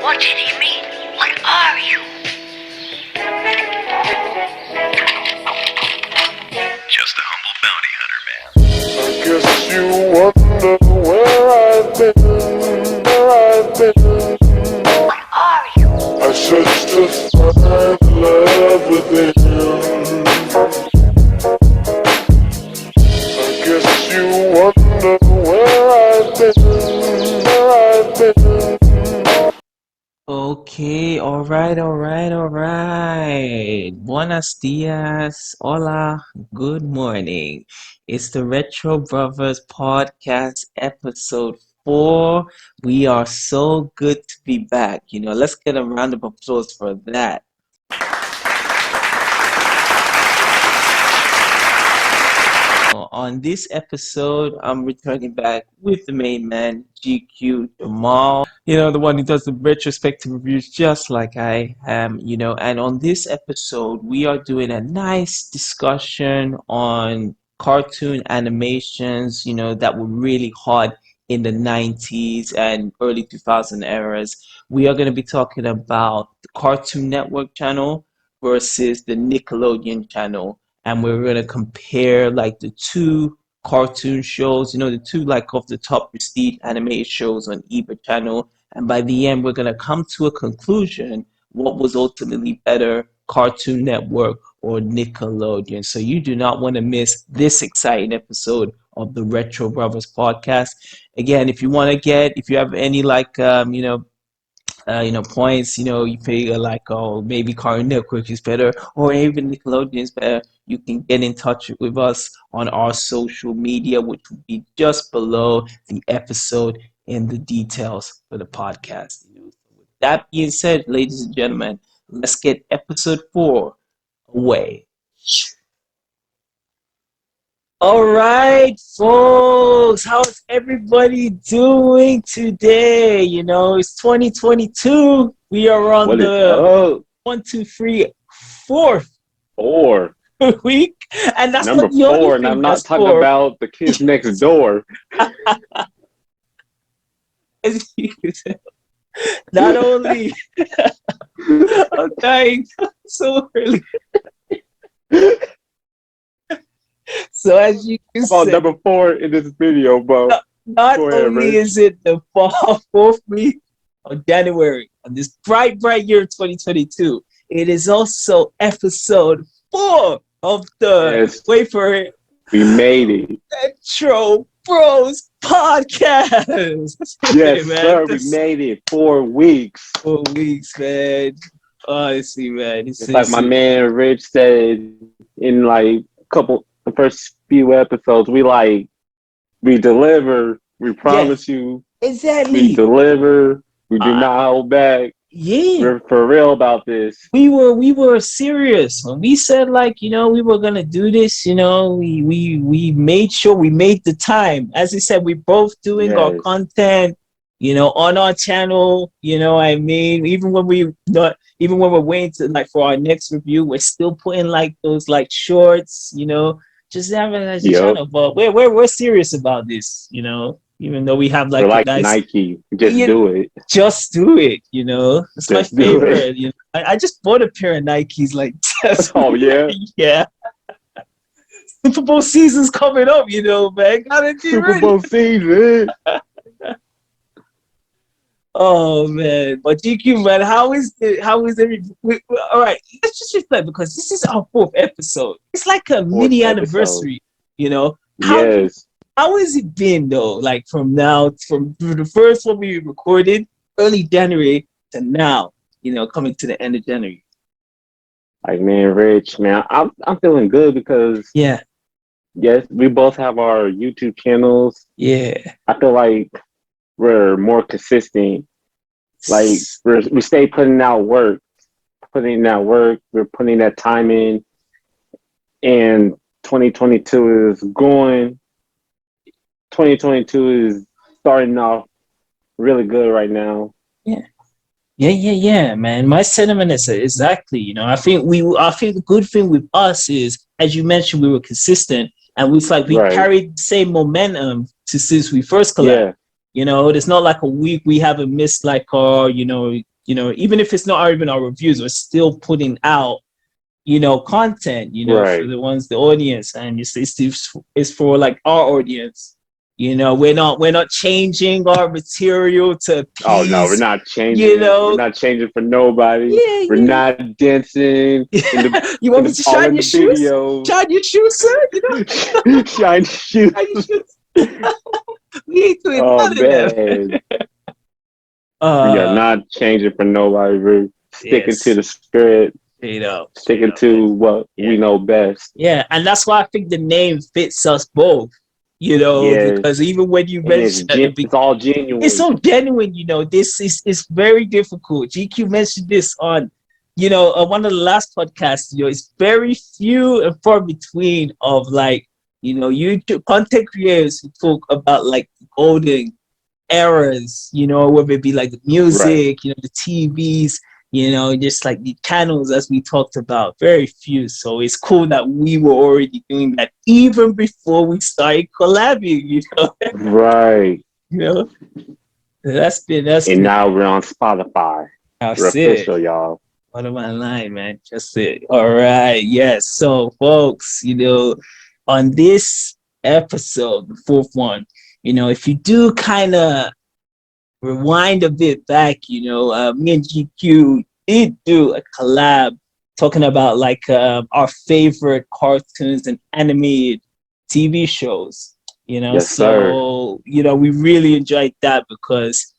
What did he mean? What are you? Just a humble bounty hunter, man. I guess you wonder where I've been, What are you? I searched to find love within. I guess you wonder where I've been. Okay, all right. Buenos dias, hola, good morning. It's the Retro Brothers podcast, episode 4. We are so good to be back. Let's get a round of applause for that. On this episode, I'm returning back with the main man, GQ Jamal. The one who does the retrospective reviews just like I am, and on this episode, we are doing a nice discussion on cartoon animations, that were really hot in the 90s and early 2000 eras. We are going to be talking about the Cartoon Network channel versus the Nickelodeon channel, and we're gonna compare like the two cartoon shows, the two like of the top prestige animated shows on either channel. And by the end, we're gonna come to a conclusion: what was ultimately better, Cartoon Network or Nickelodeon? So you do not want to miss this exciting episode of the Retro Brothers podcast. Again, if you have any like points, you figure like, oh, maybe Cartoon Network is better or even Nickelodeon is better, you can get in touch with us on our social media, which will be just below the episode in the details for the podcast. So with that being said, ladies and gentlemen, let's get episode 4 away. All right, folks, how's everybody doing today? It's 2022. We are on What is the up? 1, 2, 3, 4th 4. week, and that's Number not the only 4, and thing. I'm not That's talking 4. about the kids next door. Not only I'm dying so early. So as you can About see, number 4 in this video, bro. not Go ahead, only Rich. is it the fourth week of January on this bright year 2022, it is also episode 4 of the Yes. wait for it, We made it. Retro Bros podcast. Yes, man, sir. We this made it. 4 weeks. 4 weeks, man. Honestly, man, It's like my man Rich said in like the first few episodes. We deliver. We promise you. We exactly. deliver. We do not hold back. Yeah. We're for real about this. We were serious when we said we were gonna do this. We made sure we made the time. As I said, we both doing our Yes. content, on our channel. I mean, even when we're waiting to for our next review, we're still putting those shorts. Just having as a Yep. channel. But we're serious about this. Even though we have We're like a nice. Nike. Just Yeah. do it. Just do it, It's my Just do it. favorite. I just bought a pair of Nikes Oh, yeah? yeah. Super Bowl season's coming up, man. Gotta be Super ready. Bowl season. Oh man, but GQ, man, how is all right? Let's just reflect because this is our 4th episode. It's like a mini episode. anniversary, Yes. How has it been though? From the first one we recorded early January to now, coming to the end of January. Like, man, Rich, man, I'm feeling good because Yeah, yes, we both have our YouTube channels. yeah. I feel like we're more consistent. Like we stay putting out work. We're putting that time in, and 2022 is going. 2022 is starting off really good right now. Yeah, man. My sentiment is exactly. I think the good thing with us is, as you mentioned, we were consistent, and we Right. carried the same momentum since we first collabed. Yeah. There's not like a week we haven't missed our even if it's not even our reviews, we're still putting out, content, for Right. the audience, and it's for like our audience. We're not changing our material to Oh no, we're appease, not you changing. We're know. not changing for nobody. Yeah, We're not dancing in the You want me to all shine in your the shoes? videos. Shine your shoes, sir. Shine shoes. Shine your shoes. We ain't doing Oh none of that. man, we are Uh, not changing for nobody. We're sticking to yes, the script, straight sticking up, man. to what Yeah. we know best. Yeah, and that's why I think the name fits us both, Yes, because even when you and mentioned at the it's beginning, all it's genuine. so genuine, this is it's very difficult. GQ mentioned this on, one of the last podcasts, it's very few and far between of like, YouTube content creators who talk about like golden eras, whether it be like the Right. music, the TVs, just like the channels as we talked about, very few. So it's cool that we were already doing that even before we started collabing, Right. you know. That's And been now we're on Spotify. We're that's it. official, y'all. What am I lying, man? Just it. All right. Yes. So folks, on this episode, the fourth one, if you do kind of rewind a bit back, me and GQ did do a collab talking about like our favorite cartoons and animated TV shows, Yes, sir. so we really enjoyed that because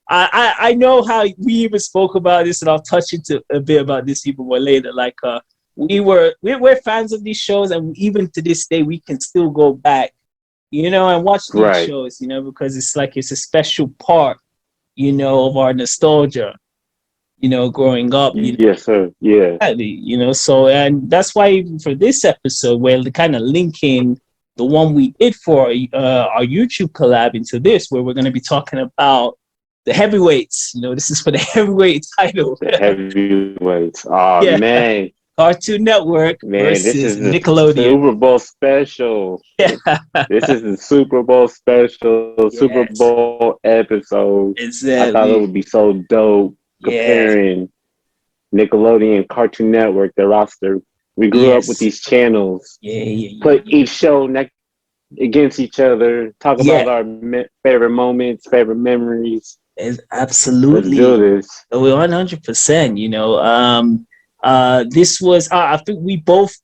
I know how we even spoke about this, and I'll touch into a bit about this even more later. Like we're fans of these shows, and even to this day we can still go back, and watch these Right. shows, because it's a special part, of our nostalgia, growing up, Yes, sir. Yeah. so, and that's why even for this episode, we're kind of linking the one we did for our YouTube collab into this, where we're going to be talking about the heavyweights. This is for the heavyweight title. The heavyweights. Oh Yeah, man. Cartoon Network Man, this versus is the Nickelodeon. Super Bowl special. Yeah, This is the Super Bowl special, Super yes, Bowl episode. I thought it exactly. would be so dope Yeah, comparing Nickelodeon, Cartoon Network, the roster. We grew up with yes, these channels, yeah, yeah, yeah, put yeah. each show against each other, talk Yeah, about our favorite moments, favorite memories. Let's do absolutely. this. 100%. This was. I think we both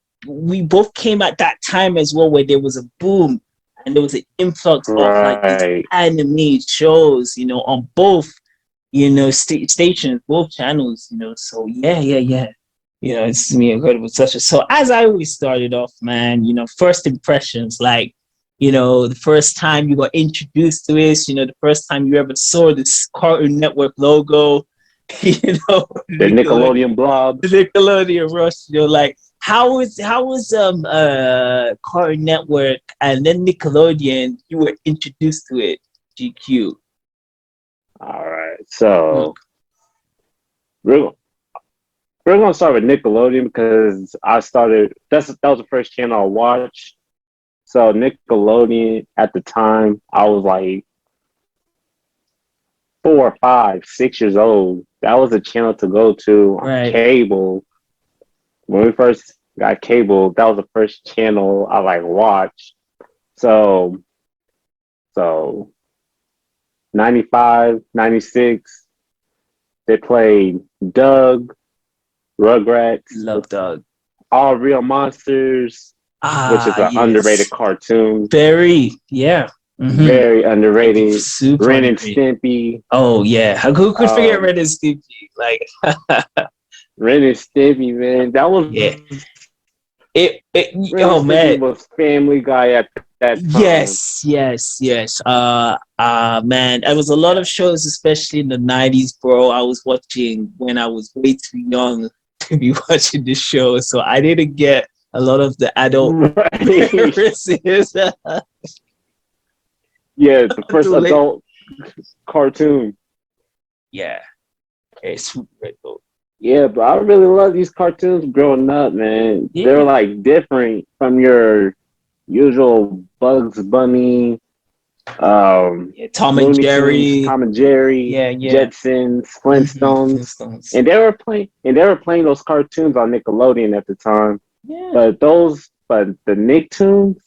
came at that time as well, where there was a boom and there was an influx of like these Right. anime shows, on both, stations, both channels, So yeah, yeah, yeah. It's me incredible such a. So as I always started off, man, first impressions, like, the first time you got introduced to this, the first time you ever saw this Cartoon Network logo, The Nickelodeon blob. the Nickelodeon Rush, like how was Cartoon Network and then Nickelodeon you were introduced to it, GQ? All right. So we're we're gonna start with Nickelodeon because I started. That was the first channel I watched. So Nickelodeon at the time, I was like 4, 5, 6 years old. That was a channel to go to on Right. cable. When we first got cable, that was the first channel I like watched. So so 95, 96, they played Doug, Rugrats, Love Dog. All Real Monsters, which is an underrated Yes. cartoon. Very, yeah. Mm-hmm. Very underrated. Super Ren and underrated. Stimpy. Oh yeah. Who could forget Um, Red and Stimpy? Like Ren and Stimpy, man. That was yeah. It Ren and oh Stimpy man. was Family Guy at that time. Yes. Man, there was a lot of shows, especially in the 90s, bro. I was watching when I was way too young to be watching this show. So I didn't get a lot of the adult Right. references. Yeah, the first Too late. adult cartoon. Yeah. Okay, super great though. Yeah, but I really love these cartoons growing up, man. They're Yeah. like different from your usual Bugs Bunny, Yeah, Tom and Looney Tunes, Jerry. Tom and Jerry, Yeah, yeah. Jetsons, Flintstones, Flintstones. and they were playing those cartoons on Nickelodeon at the time. Yeah. But the Nicktoons,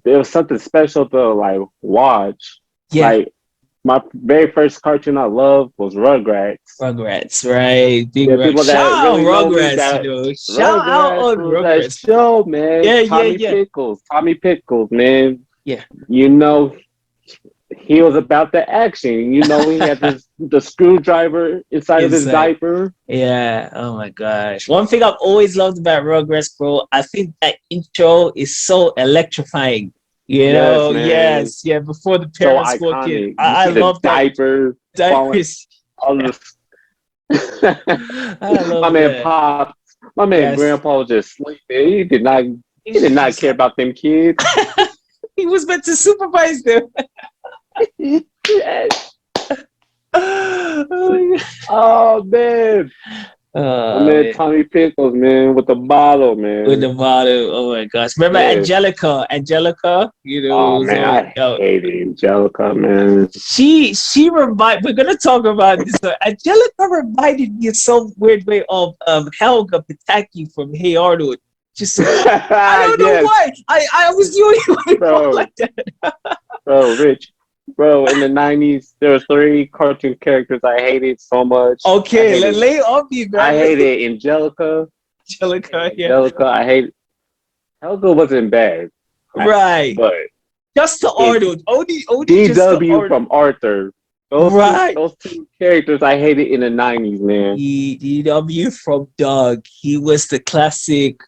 there was something special to like watch. Yeah. Like my very first cartoon I loved was Rugrats. Rugrats, right? Big Yeah, Rug. people Shout that out really know me, Rugrats, that Shout out Rugrats on was that Rugrats. show, man. Yeah, yeah, yeah. Tommy Pickles, man. Yeah. You know, he was about the action. You know, he had the screwdriver inside of his Inside. diaper. Yeah. Oh my gosh. One thing I've always loved about Rugrats, bro, I think that intro is so electrifying. Yes, man. Yes, yeah. Before the So parents walk in, iconic. You I see the love that. diaper falling. Diapers. All the I my love man that. Pop, my man Yes. Grandpa was just sleeping. He did not care about them kids. He was meant to supervise them. Yes. Oh, Oh man, my man man. Tommy Pickles, man, with the bottle, With man. the bottle. Oh my gosh. Remember Yeah. Angelica? Angelica, it Oh was man, all I hated Angelica, man. we're gonna talk about this. Angelica reminded me in some weird way of Helga Pataki from Hey Arnold. Just I don't know Yes, why. I was the only one who felt bro, like that. Rich, bro. In the '90s, there were 3 cartoon characters I hated so much. Okay, lay on me, I man. hated Angelica. Angelica, yeah. Angelica, I hate. Helga wasn't bad, Right. but Just to it's Arnold. Only just to DW Arnold. from Arthur. Right. Those two characters I hated in the '90s, man. DW from Doug. He was the classic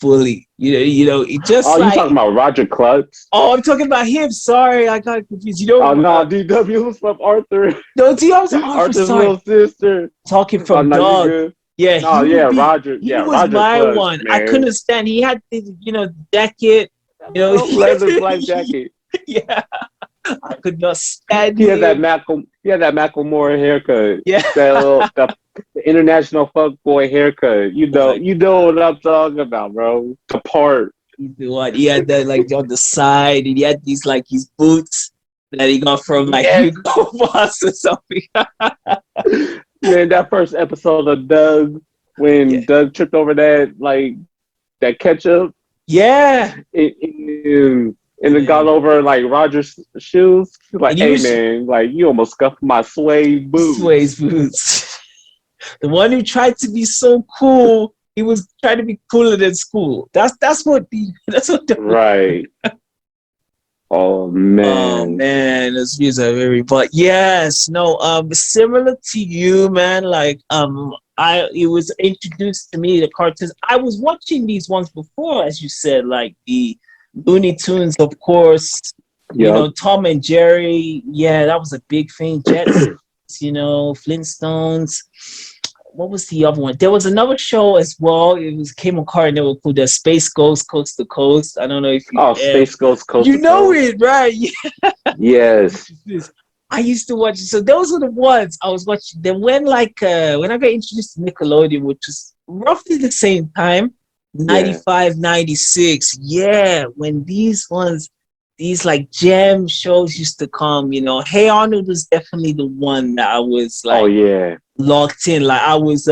bully. It just Oh, you like talking about Roger Klutz? I'm talking about him. Sorry, I got confused. Oh no, DW was from Arthur. No, DW was Arthur. Arthur's Sorry, little sister. talking Oh from no, you Doug. good? Yeah, No, yeah, Roger. he Yeah, was Roger my Klutz, one. I man. couldn't stand. He had the jacket. Leather black jacket. Yeah, I could not stand He had that him. Macklemore haircut. Yeah. The international fuck boy haircut. You know what I'm talking about, bro. The part. The one he had that like on the side, and he had these like his boots that he got from like Yes. Hugo Boss or something. Man, that first episode of Doug, when Yeah. Doug tripped over that ketchup, Yeah, and it got over like Roger's shoes. He's like, and he hey was man, like you almost scuffed my suede boots. Sway's boots. The one who tried to be so cool, he was trying to be cooler than school. That's what Right. Oh Oh man. man, those views are very. But yes, no. Similar to you, man. Like it was introduced to me the cartoons. I was watching these ones before, as you said, like the Looney Tunes, of course. Yep. Tom and Jerry. Yeah, that was a big thing. Jets. Flintstones. What was the other one? There was another show as well. It was came on Cartoon Network called The Space Ghost Coast to Coast. I don't know if you Oh, Space Ghost Coast. you to know Coast. it, right? Yes. I used to watch. So those were the ones I was watching. Then when when I got introduced to Nickelodeon, which was roughly the same time, 95, 96. Yeah, when these like gem shows used to come, Hey Arnold was definitely the one that I was like Oh yeah. locked in. Like I was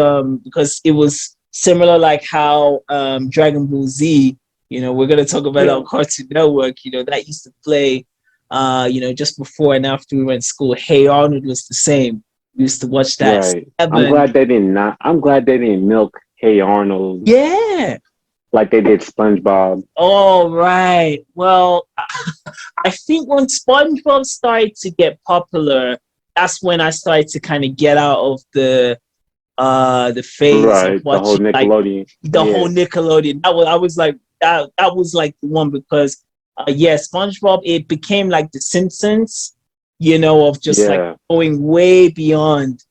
because it was similar like how Dragon Ball Z, we're gonna talk about Yeah. our Cartoon Network, that used to play just before and after we went to school. Hey Arnold was the same. We used to watch that. Right. I'm glad they didn't milk Hey Arnold Yeah. like they did SpongeBob. Oh right. Well, I think when SpongeBob started to get popular, that's when I started to kind of get out of the phase Right. of The whole watching like Nickelodeon. the whole Nickelodeon. I was like that was like the one because SpongeBob, it became like The Simpsons, of just like Yeah. going way beyond,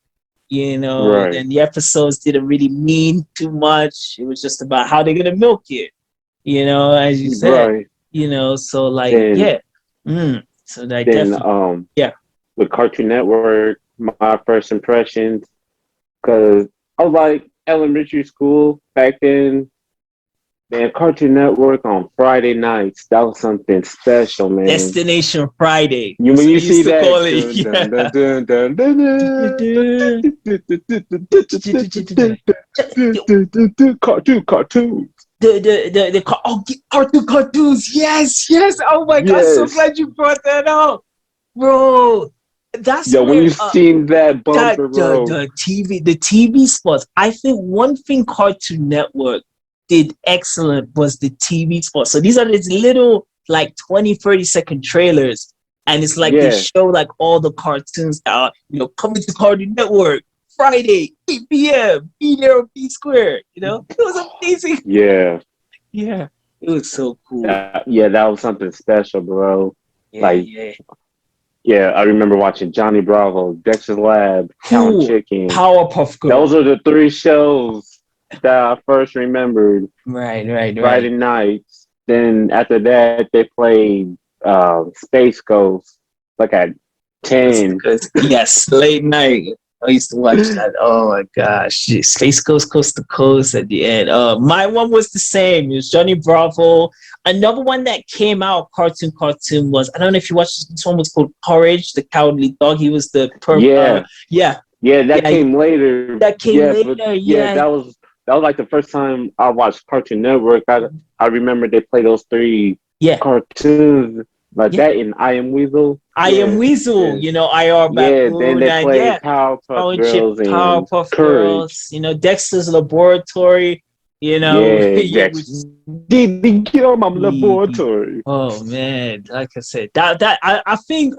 Right. and the episodes didn't really mean too much. It was just about how they're gonna milk it, as you said, Right. so like Then so that then definitely yeah. with Cartoon Network, my first impressions, because I was like elementary school back then. Man, Cartoon Network on Friday nights. That was something special, man. Destination Friday. You That's when what you they used see to that, call it. dun, Yeah. dun, dun, dun, dun, dun, cartoon. Cartoons. Yes, yes. Oh my God, so Yes. glad you brought that up, bro. That's Yo, when where you seen that bumper, bro. the TV spots. I think one thing Cartoon Network did excellent was the TV spots. So these are these little like 20-30 second trailers, and it's like they Yeah, show like all the cartoons that are coming to Cartoon Network Friday 8 p.m. Be there or be square. It was amazing. yeah. Yeah, it was so cool. Yeah, that was something special, bro. Yeah, Like, yeah. yeah, I remember watching Johnny Bravo, Dexter's Lab, Count Cool. Chicken. Powerpuff Those Girl. are the three shows that I first remembered. Right, right, Friday right. nights. Then after that, they played Space Ghost like at Yes, 10. because yes, late night. I used to watch that. Oh my gosh, Space Ghost Coast to Coast at the end. My one was the same. It was Johnny Bravo. Another one that came out, cartoon was, I don't know if you watched this one, was called Courage, the Cowardly Dog. He was the Yeah, yeah, yeah, that yeah, came later. that came Yeah, but later. yeah, Yeah, that was like the first time I watched Cartoon Network. I remember they played those three yeah, cartoons like yeah. that in I Am Weasel. I Am Yeah, Weasel, yeah, IR yeah. Then Baboon, they and played yeah, Powerpuff Township Girls and Powerpuff Courage. Girls, Dexter's Laboratory, Yeah, yeah, Dex. which is Did get on my the laboratory. oh man, like I said, I think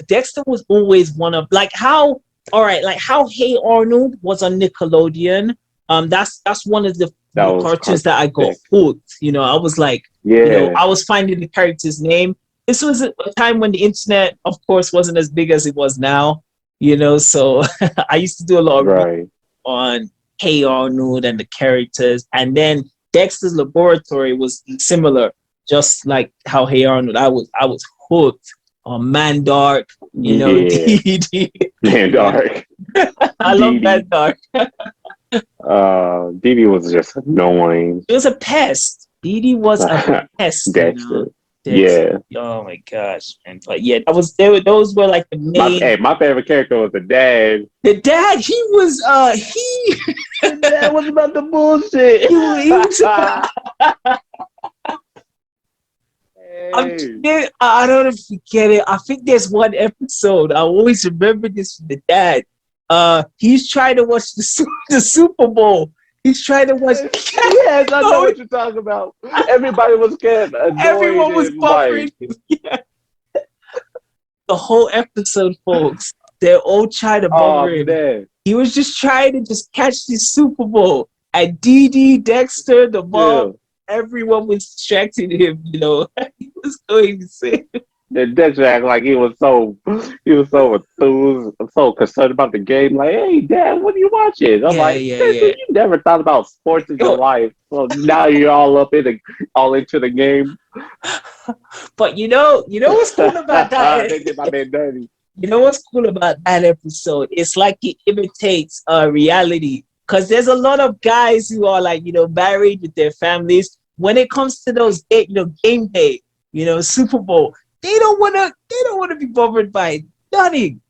Dexter was always one of like how all right, like how Hey Arnold was on Nickelodeon. That's one of the That was cartoons that I got classic. hooked. I was like, Yeah, I was finding the character's name. This was a time when the internet, of course, wasn't as big as it was now. So I used to do a lot of right. on Hey Arnold and the characters. And then Dexter's Laboratory was similar, just like how Hey Arnold. I was hooked on Man Dark, Yeah, DD. man, Yeah. dark. I love Man Dee Dark. Dee was just annoying. It was a pest. DD was a pest. Dexter. Dexter. Yeah, Oh my gosh, man. But yeah, those were like the main. my favorite character was the dad. The dad, he was he The dad was about the bullshit. he was Hey. I don't know if you get it. I think there's one episode. I always remember this from the dad. He's trying to watch the Super Bowl. He's trying to watch. Yes, I know what you're talking about. Everybody was getting annoyed Everyone was and buffering. like, Yeah. The whole episode, folks. They're all trying to oh buffer him. man, He was just trying to just catch the Super Bowl. And DD, Dexter, the mom, everyone was distracting him. He was going insane. and Dexter acted like he was so enthused, so concerned about the game. Like, hey, Dad, what are you watching? I'm Yeah, like, yeah, Dexter, yeah. you never thought about sports in your life, so now you're all into the game. But what's cool about that? They did my man dirty. What's cool about that episode? It's like it imitates reality. Because there's a lot of guys who are like, married with their families. When it comes to those game day, Super Bowl, they don't wanna be bothered by nothing.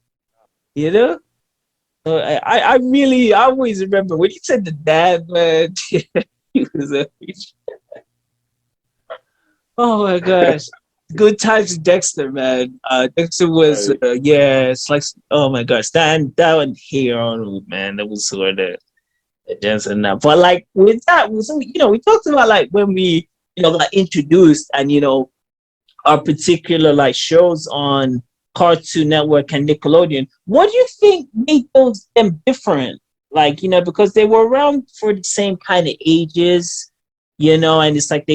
You know? So I always remember when you said the dad, man, he was a oh my gosh. Good times with Dexter, man. Dexter was, Right. it's like, oh my gosh, that one here on, man, that was sort of Jensen now. But like with that, we talked about like when we, got introduced and, our particular like shows on Cartoon Network and Nickelodeon. What do you think made them different? Like, because they were around for the same kind of ages, and it's like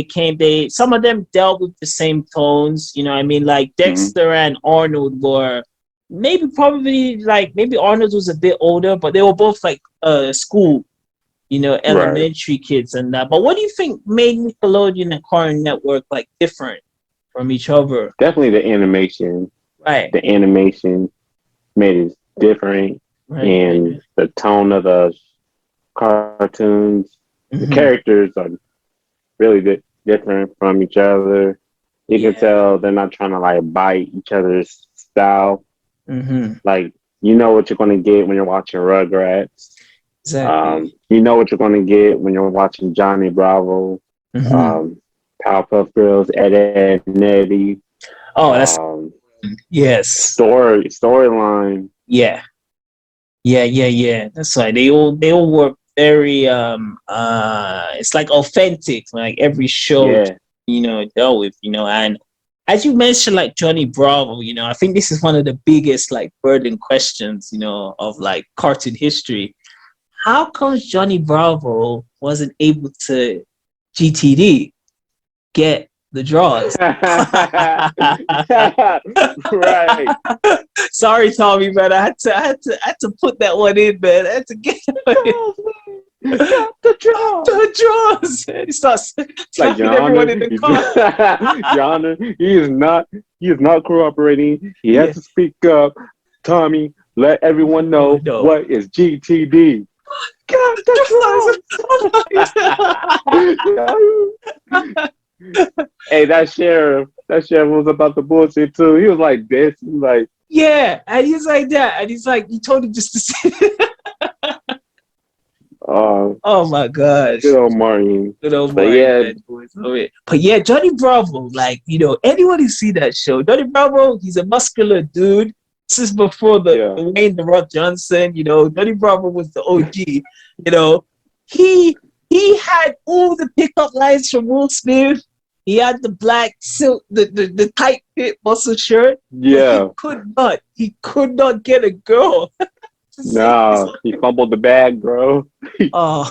some of them dealt with the same tones, I mean, like Dexter and Arnold were maybe Arnold was a bit older, but they were both like school, elementary kids and that. But what do you think made Nickelodeon and Cartoon Network like different from each other? Definitely the animation. Right. The animation made it different, Right. and the tone of the cartoons. The Mhm. characters are really different from each other. You can Yeah. tell they're not trying to like bite each other's style. Mm-hmm. Like you know what you're gonna get when you're watching Rugrats. Exactly. You know what you're gonna get when you're watching Johnny Bravo, Mm-hmm. um, Powerpuff Girls, Ed, Ed and Eddie. Oh, that's yes. Storyline. Yeah. Yeah. That's right. They all were very it's like authentic, like every show, Yeah, dealt with, and as you mentioned, like Johnny Bravo, I think this is one of the biggest like burden questions, of like cartoon history. How comes Johnny Bravo wasn't able to GTD get the draws? right. Sorry, Tommy, man. I had to put that one in, man. I had to get Got the draw. the draws. He starts Like slapping Your everyone Honor, in the car. Your Honor, he is not cooperating. He has Yeah. to speak up. Tommy, let everyone know No. what is GTD. Got the draw. Hey, that sheriff was about the bullshit too. He was like this, he was like, Yeah, and he's like that, and he's like, you told him just to say. oh, Oh my gosh. good old Martin. Good old But Martin, yeah, man. Boys love it. But yeah, Johnny Bravo, like, anyone who see that show, Johnny Bravo, he's a muscular dude. This is before yeah, the Wayne the Rock Johnson, Johnny Bravo was the OG. You know, he had all the pickup lines from Will Smith. He had the black silk, the tight fit muscle shirt, but yeah. he could not get a girl to say this. Nah, he fumbled the bag, bro. Oh,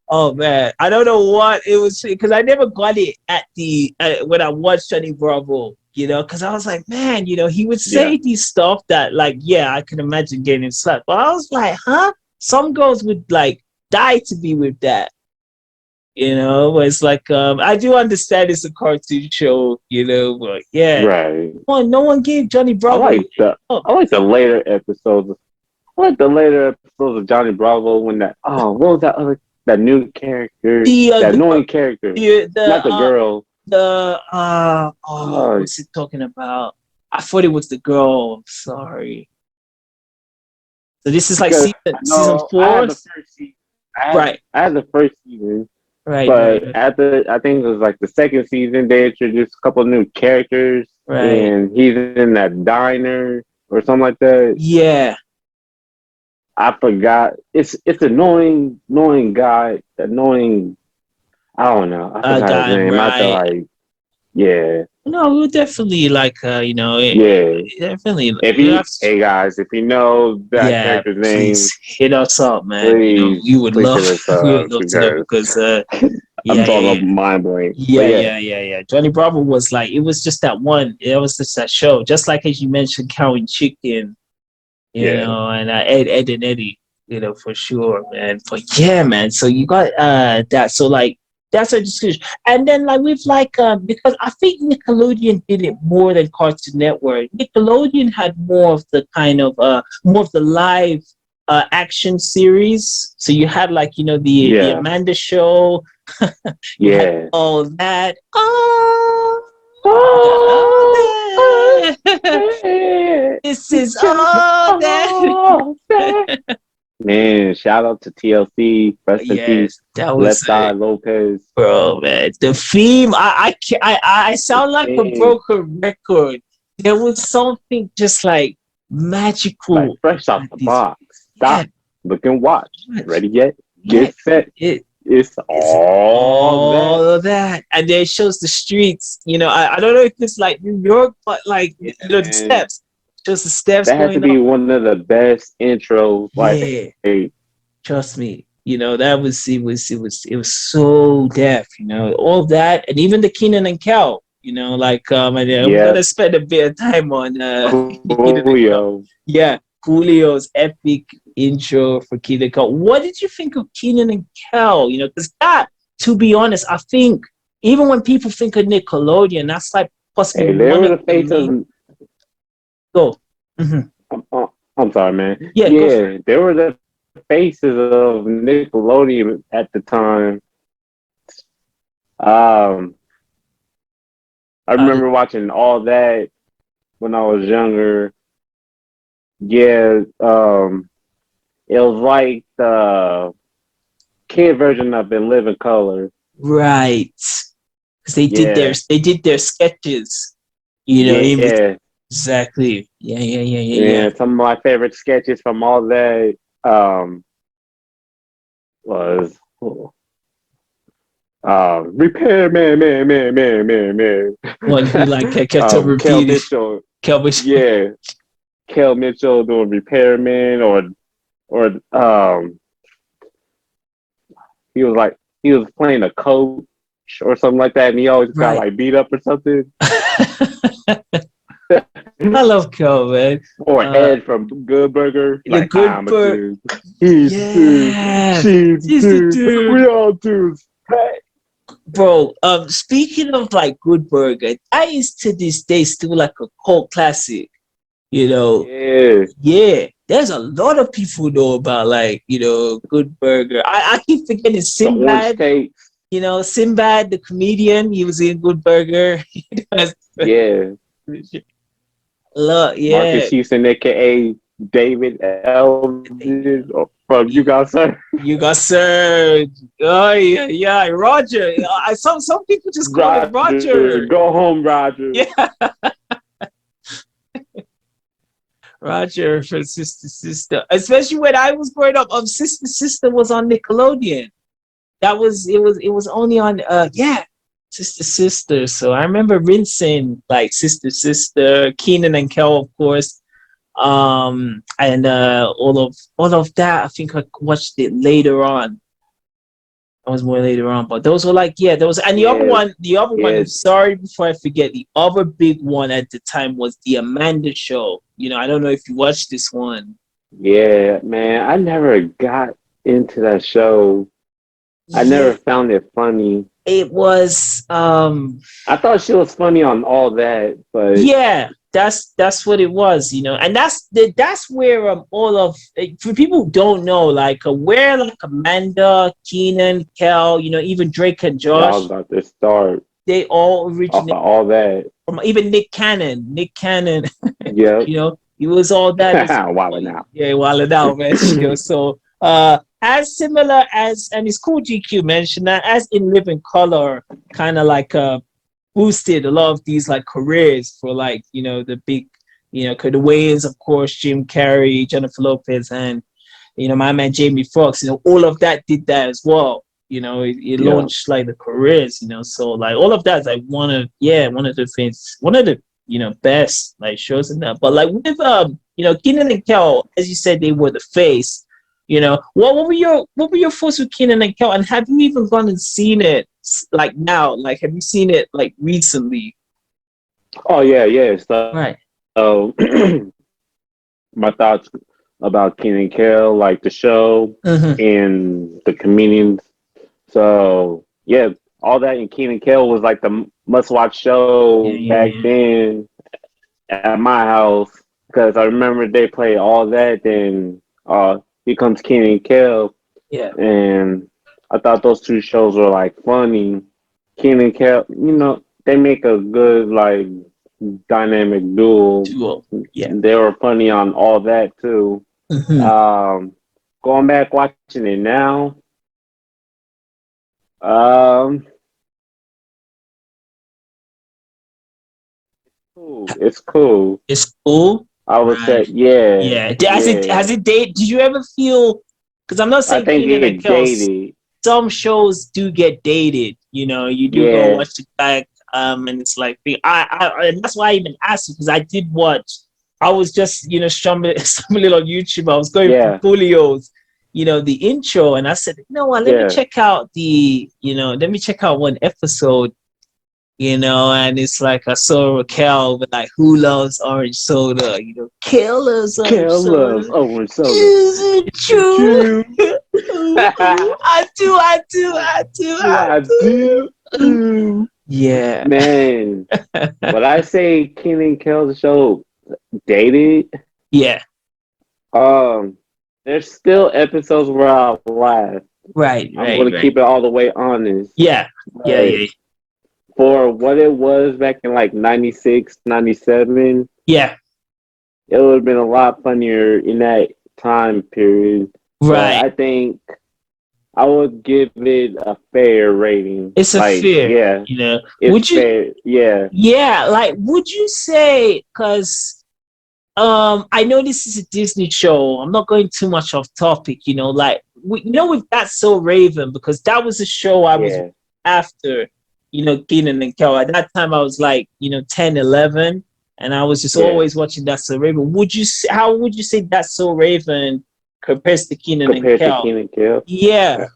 oh man, I don't know what it was because I never got it at the when I watched Johnny Bravo, because I was like, man, he would Yeah, say these stuff that, like, yeah, I can imagine getting slapped, but I was like, huh? Some girls would like die to be with that, but it's like, I do understand it's a cartoon show, but yeah, right. no one gave Johnny I Bravo like the up. I like the later episodes. I like the later episodes of Johnny Bravo when what was that new character, The that the annoying character, the not the girl. Oh, what's it talking about? I thought it was the girl. I'm sorry. So this is like because season no, I four, had the first season. right? I had the first season, Right, right, but I think it was like the second season. They introduced a couple of new characters, right. and he's in that diner or something like that. Yeah, I forgot. It's annoying guy, annoying. I don't know. I forgot his guy, name. I feel right? like, yeah, No, we would definitely like, yeah. definitely. Hey guys, if you know that Yeah, character's please name, hit us up, man. please, We would please love, hit us we would up love to know because because, I'm yeah, yeah, talking yeah. about mind blank. But Yeah, yeah, yeah, yeah, yeah. Johnny Bravo was like, it was just that one. It was just that show. Just like as you mentioned, Cow and Chicken, yeah, and Ed and Eddie, for sure, man. But yeah, man. So you got that. So like that's a discussion. And then like with like because I think Nickelodeon did it more than Cartoon Network. Nickelodeon had more of the kind of more of the live action series. So you had like the yeah, Amanda Show. You had yeah. all that. Oh, Oh, all that. This is all that. oh, man, shout out to TLC. Rest in peace. Yes, that was Left Eye it, Lopez. bro, man. The theme, I sound like a Man, broken record. There was something just like like magical fresh off about the this. box. Yeah, Stop, look and watch. much. Ready yet? Yeah, Get set. it It's is all that. all of that, and then it shows the streets. I don't know if it's like New York, but like the And steps, just the steps that had to going be up. one of the best intros. Like, Yeah, trust me, that was it was so deaf, all that, and even the Keenan and Kel, like and we're yeah, gonna spend a bit of time on Keenan and Kel. Coolio. Yeah, Julio's epic intro for Keenan and Kel. What did you think of Keenan and Kel? Because that, to be honest, I think even when people think of Nickelodeon, that's like possibly Hey, they one were of the the face main. of. Go. Hmm. I'm sorry, man. Yeah, go for Yeah, they were the faces of Nickelodeon at the time. Um, I Uh, remember watching all that when I was younger. Yeah, it was like the kid version of In Living Color. right. Because Yeah, they did their sketches. You know, yeah, exactly. Yeah, yeah, yeah, yeah, yeah. yeah. Some of my favorite sketches from all that um was repairman, man. One who like kept on Kel repeating. Mitchell, Kelvish. yeah, Kel Mitchell doing repairman, or he was like he was playing a coach or something like that, and he always got Right. like beat up or something. I love Kel, man. Or Uh, Ed from Good Burger, the like good I'm a bird. dude, he's a dude, Yeah, she's a he's the dude, dude. we all dudes. Hey. Bro, speaking of like Good Burger, that is to this day still like a cult classic. You know, Yeah, yeah, there's a lot of people know about like, Good Burger. I keep forgetting the orange Sinbad, tape. Sinbad, the comedian, he was in Good Burger. Yeah, Look, Marcus yeah. Houston, aka David Eldridge from You Got Sir. You got served. Oh yeah, yeah, Roger. Some people just call him Roger, Roger. go home, Roger. Yeah, Roger for Sister Sister. Especially when I was growing up, Sister Sister was on Nickelodeon. It was only on Sister Sister. So I remember rinsing like Sister Sister, Keenan and Kel, of course. And all of that. I think I watched it later on. That was more later on, but those were like, yeah, those. And Yeah, the other one. yeah, I'm sorry, before I forget, the other big one at the time was the Amanda Show. I don't know if you watched this one. yeah, man. I never got into that show. I Yeah, never found it funny. it was. I thought she was funny on all that, but Yeah, that's what it was, and that's where all of for people who don't know, like where like Amanda, Keenan, Kel, even Drake and yeah, I was Josh, about to start they all off of originate all that. from even Nick Cannon. Nick Cannon, Yep. he was all that as Wilding well. out. Yeah, while it out, man. So as similar as, and it's cool GQ mentioned that, as in Living Color, kind of like boosted a lot of these like careers for like the big the Wayans, of course, Jim Carrey, Jennifer Lopez, and my man Jamie Foxx. All of that did that as well. It Yeah. launched like the careers. So like all of that is like one of the things, one of the best like shows in that. But like with Keenan and Kel, as you said, they were the face. What were your thoughts with Keenan and Kel, and have you even gone and seen it like now? Like, have you seen it like recently? Oh yeah, yeah. So Right. my thoughts about Kenan Kel, like the show Mm-hmm. and the comedians. So yeah, all that in Kenan Kel was like the must-watch show Yeah, yeah, back yeah, then at my house because I remember they played all that. Then here comes Kenan Kel, yeah. and I thought those two shows were like funny. Kenan Kel, they make a good like dynamic duo. Duo. Yeah. They were funny on all that too. Mm-hmm. Um, Going back watching it now, um, cool. It's cool. It's cool. I would say, Right. yeah, Yeah. yeah. Has it date? Did you ever feel? Because I'm not I saying think Keenan and it Kel. dated. Some shows do get dated. You do go Yeah, watch it back, and it's like and that's why I even asked you, because I did watch. I was just stumbling on YouTube. I was going through yeah, Julio's, the intro, and I said, what? Let me yeah. check out let me check out one episode. And it's like I saw Raquel with like, who loves orange soda? Kel loves orange Kel loves soda. orange soda. Is it true? True. I do, I do, I do, I I do. do. Yeah. Man, when I say Kenan Kel's show dated, Yeah. um, there's still episodes where I laugh. Right, I'm right, going to right. keep it all the way honest. Yeah, yeah, But yeah, for what it was back in like 96, 97, yeah. it would have been a lot funnier in that time period. But Right. I think I would give it a fair rating. It's a Like, fear, yeah, you know. it's Would you? fair. Yeah, Yeah, like, would you say? Because I know this is a Disney show. I'm not going too much off topic, you know. Like, with That's So Raven, because that was a show I was yeah, after, Keenan and Kel. At that time, I was like, 10, 11, and I was just yeah. always watching That's So Raven. How would you say That's So Raven compares to Keenan and Compared to Kel? Keenan Kill, Yeah,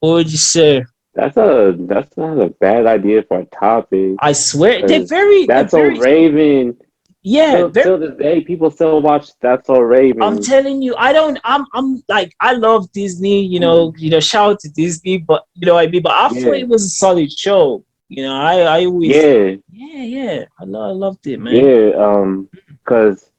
what would you say? that's not a bad idea for a topic. I swear Because they're that's so very, Raven. yeah, very. Till this day, people still watch That's So I'm Raven. telling you, I don't. I'm like, I love Disney. Shout out to Disney, but what I mean. But I thought Yeah, it was a solid show. I always, yeah, yeah, yeah. I loved it, man. yeah. Because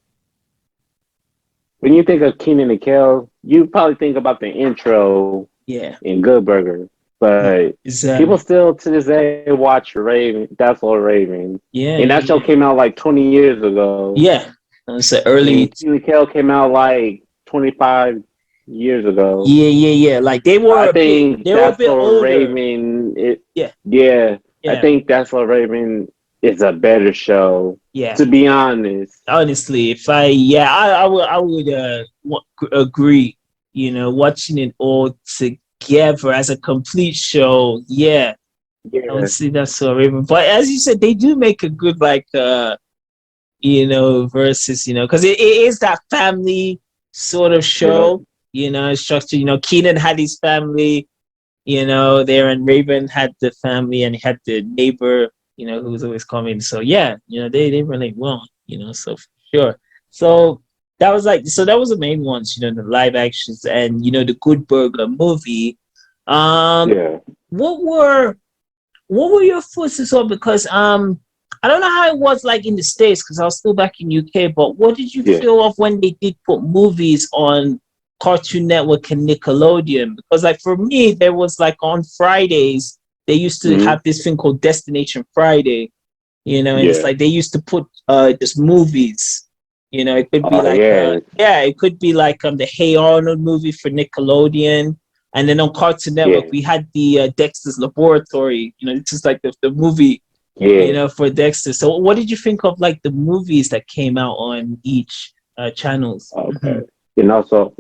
when you think of Keenan and Kel, you probably think about the intro Yeah, in Good Burger, yeah, but people exactly. still to this day watch Raven. That's all Raven, Yeah, and yeah, that show yeah, came out like 20 years ago, yeah. It's an early. and Keenan and Kel came out like 25 years ago. Yeah, yeah, yeah. Like I think they were a That's bit So older. Raven. Yeah, Yeah, I yeah, think That's So Raven is a better show. yeah. To be honest, Honestly, if I would agree. Watching it all together as a complete show. Yeah, I would yeah, say that's so Raven. But as you said, they do make a good like versus because it is that family sort of yeah, show. Structure. Keenan had his family. There, and Raven had the family, and he had the neighbor. Who was always coming. So yeah, they relate well. So for sure. So that was the main ones. The live actions and the Good Burger movie. Um, yeah, what were your thoughts as well? Because I don't know how it was like in the States because I was still back in UK. But what did you yeah. feel of when they did put movies on Cartoon Network and Nickelodeon? Because like for me, there was like on Fridays they used to Hmm. have this thing called Destination Friday. And it's Yeah. like they used to put just movies. It could be Oh like yeah. it could be like the Hey Arnold movie for Nickelodeon. And then on Cartoon Network, Yeah. we had the Dexter's Laboratory. It's just like the movie, Yeah. for Dexter. So, what did you think of like the movies that came out on each channels? Okay. And also,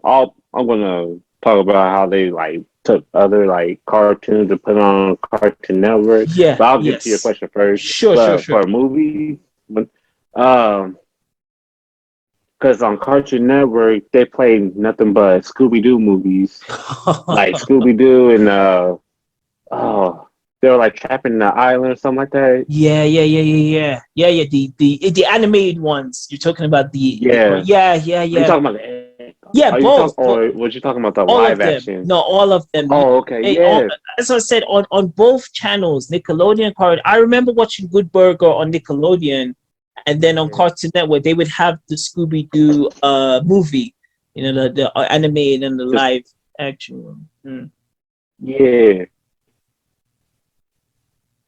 I'm gonna talk about how they like took other like cartoons and put on Cartoon Network. Yeah. But I'll get to your Yes. question first. Sure. Sure. But Sure. for movies, when, um, because on Cartoon Network they play nothing but Scooby Doo movies, like Scooby Doo and oh, they were like trapping the island or something like that. Yeah. Yeah. Yeah. Yeah. Yeah. Yeah. Yeah. The animated ones. You're talking about the Yeah. yeah. Yeah. Are you Yeah. talking about Yeah. are you talking Both. or was you talking about the All of live them. action? No, all of them. Oh, okay, All, yeah. as I said, on both channels, Nickelodeon, Cartoon. I remember watching Good Burger on Nickelodeon, and then on Cartoon Network, they would have the Scooby Doo movie, the animated and the Just live action one. Mm. yeah.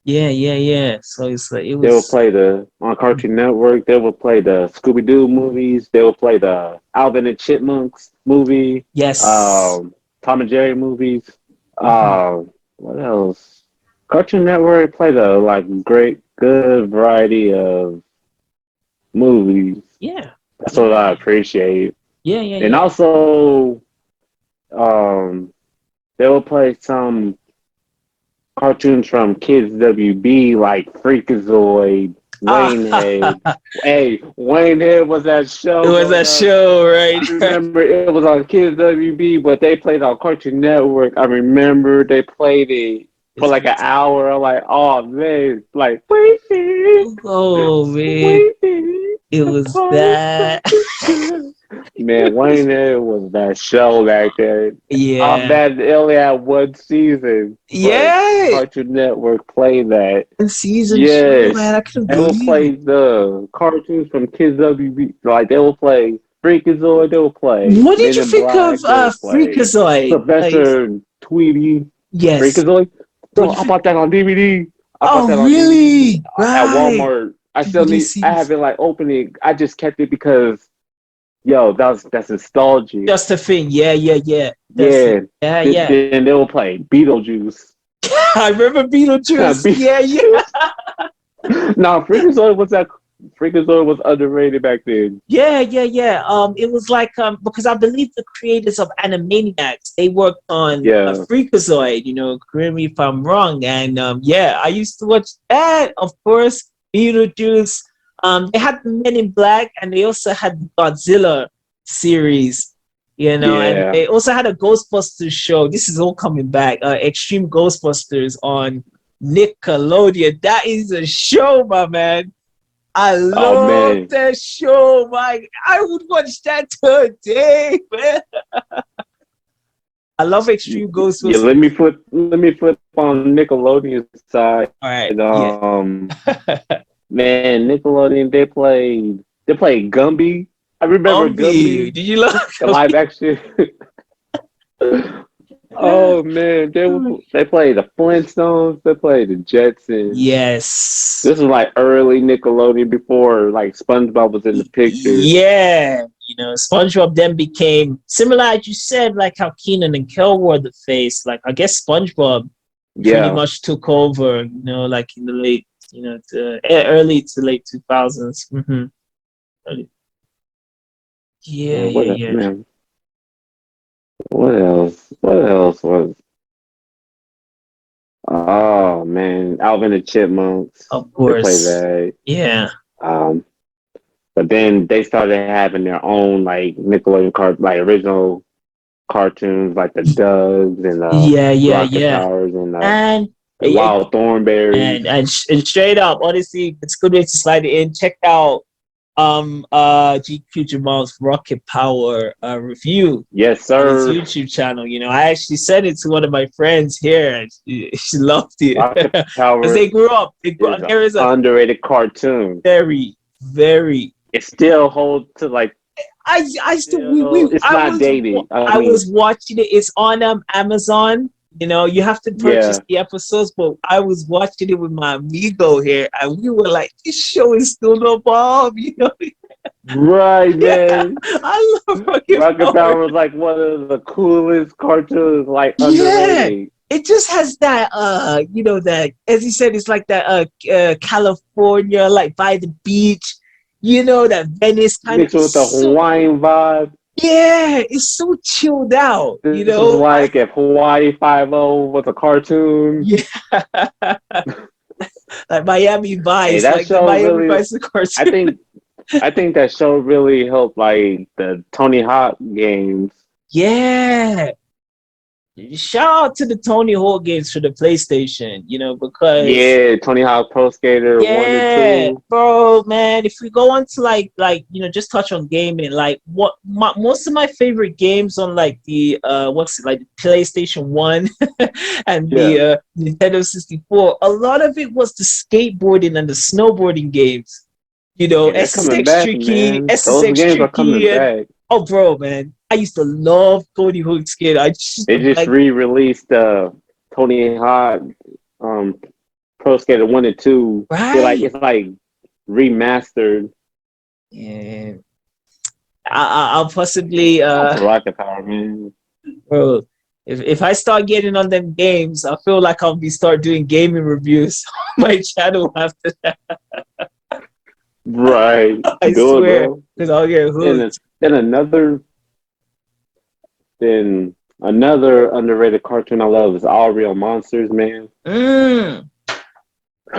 Yeah, yeah, yeah. So it's like it They will was. play the on Cartoon Network. They will play the Scooby Doo movies. They will play the Alvin and Chipmunks movie. Yes. Um, Tom and Jerry movies. Mhm. What else? Cartoon Network play the like great good variety of movies. Yeah, That's yeah, what I yeah, appreciate. yeah, yeah, And yeah. also, um, they will play some cartoons from Kids WB like Freakazoid, Ah, Wayne Head. Hey, Wayne Head was that it show was a growing up. show, I right? remember it was on Kids WB, but they played on Cartoon Network. I remember they played it for It's like an good. hour. I'm like, oh man, like wait, Oh man, wait, it the was party's that. about to start. Man, Wayne Head was that show back then. I'm Yeah, mad they only had one season, but yeah. Cartoon Network played that. And season show, man. Yes, I couldn't they will believe play it. the cartoons from Kids WB. Like they will play Freakazoid, they will play. What did Men you in think of Black, they will play. Freakazoid? Professor Tweety, Yes. Freakazoid. What Bro, you I think? bought that on DVD. I bought Oh, that on DVD really? at Right. Walmart. I still DVD need. I series. haven't like opened it. I just kept it because, that's nostalgia. Just a thing. Yeah, yeah, yeah. That's it. Yeah. Yeah, yeah. Then they will play Beetlejuice. I remember Beetlejuice. Yeah, yeah. Beetlejuice. No, Freakazoid was underrated back then. Yeah, yeah, yeah. It was like because I believe the creators of Animaniacs they worked on Yeah. Freakazoid. Correct me if I'm wrong. And yeah, I used to watch that. Of course, Beetlejuice. They had the Men in Black, and they also had the Godzilla series. And Yeah. they also had a Ghostbusters show. This is all coming back. Extreme Ghostbusters on Nickelodeon. That is a show, my man. I Oh love man. that show, Mike. I would watch that today, man. I love Extreme Yeah, Ghostbusters. let me flip on Nickelodeon's side. All right, yeah. Man, Nickelodeon they played Gumby. I remember Gumby, Gumby, did you love the live Gumby? action. Oh man, they played the Flintstones, they played the Jetsons. Yes. This was like early Nickelodeon before like SpongeBob was in the picture. Yeah. SpongeBob then became similar as you said, like how Keenan and Kel were the face. Like I guess SpongeBob pretty Yeah. much took over, like in the late, early to late 2000s. Yeah, Man, yeah, yeah. what else? What else was? Oh man, Alvin and Chipmunks. Of They play course. that. Yeah. Um, but then they started having their own like Nickelodeon like original cartoons, like the Dugs and Yeah, yeah, Rocket yeah. Powers and And the it, Wild Thornberries. and straight up, honestly, it's a good way to slide it in. Check out GQ Jamal's Rocket Power review Yes, on his sir. YouTube channel. I actually sent it to one of my friends here, and she loved it Rocket because Power they grew up. is an There is a underrated cartoon. very, very. It still holds to like. I still we It's not dated. I I mean, was watching it. It's on Amazon. You have to purchase yeah. the episodes, but I was watching it with my amigo here, and we were like, "This show is still no bomb," Right, Yeah, man. I love Rocket Rocket Power. Power was like one of the coolest cartoons, like Yeah, underrated. it just has that that as you said, it's like that California, like by the beach, that Venice kind of Mixed with the Hawaiian vibe. yeah, it's so chilled out, This is like if Hawaii 5-0 was a cartoon. yeah, like Miami Hey, Vice, that like the show Miami really. Vice of I cartoon. think I think that show really helped like the Tony Hawk games. Yeah. Shout out to the Tony Hawk games for the PlayStation, because Yeah, Tony Hawk Pro Skater 1 and 2. bro, man. If we go on to just touch on gaming, like most of my favorite games on like the what's it like the PlayStation 1 and Yeah, the Nintendo 64, a lot of it was the skateboarding and the snowboarding games. yeah, they're coming back, man. Those SSX games are coming Tricky, and back. oh, bro, man, I used to love Tony Hawk skate. I just They just like re-released Tony Hawk um, Pro Skater 1 and 2. right. It's like remastered. Yeah, I'll possibly Shout out to Rocket Power, man. bro. If I start getting on them games, I feel like I'll be start doing gaming reviews on my channel after that. Right, I do it, swear, bro. because I'll get And hooked. then another underrated cartoon I love is All Real Monsters, man. Mm,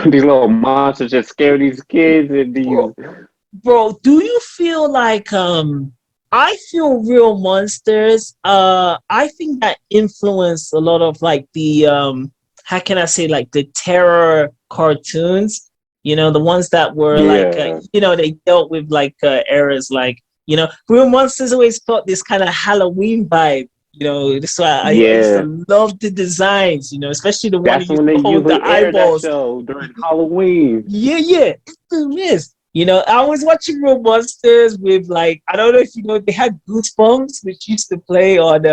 These little monsters just scare these kids and these. bro, do you feel like I feel Real Monsters. I think that influenced a lot of like the how can I say like the terror cartoons. The ones that were like Yeah, they dealt with like eras like Real Monsters always felt this kind of Halloween vibe. That's why I used yeah. to love the designs. Especially the one that That's used when they to hold the usually air that eyeballs. show during Halloween. Yeah, yeah, it still is. I was watching Real Monsters with like I don't know if you know they had Goosebumps, which used to play on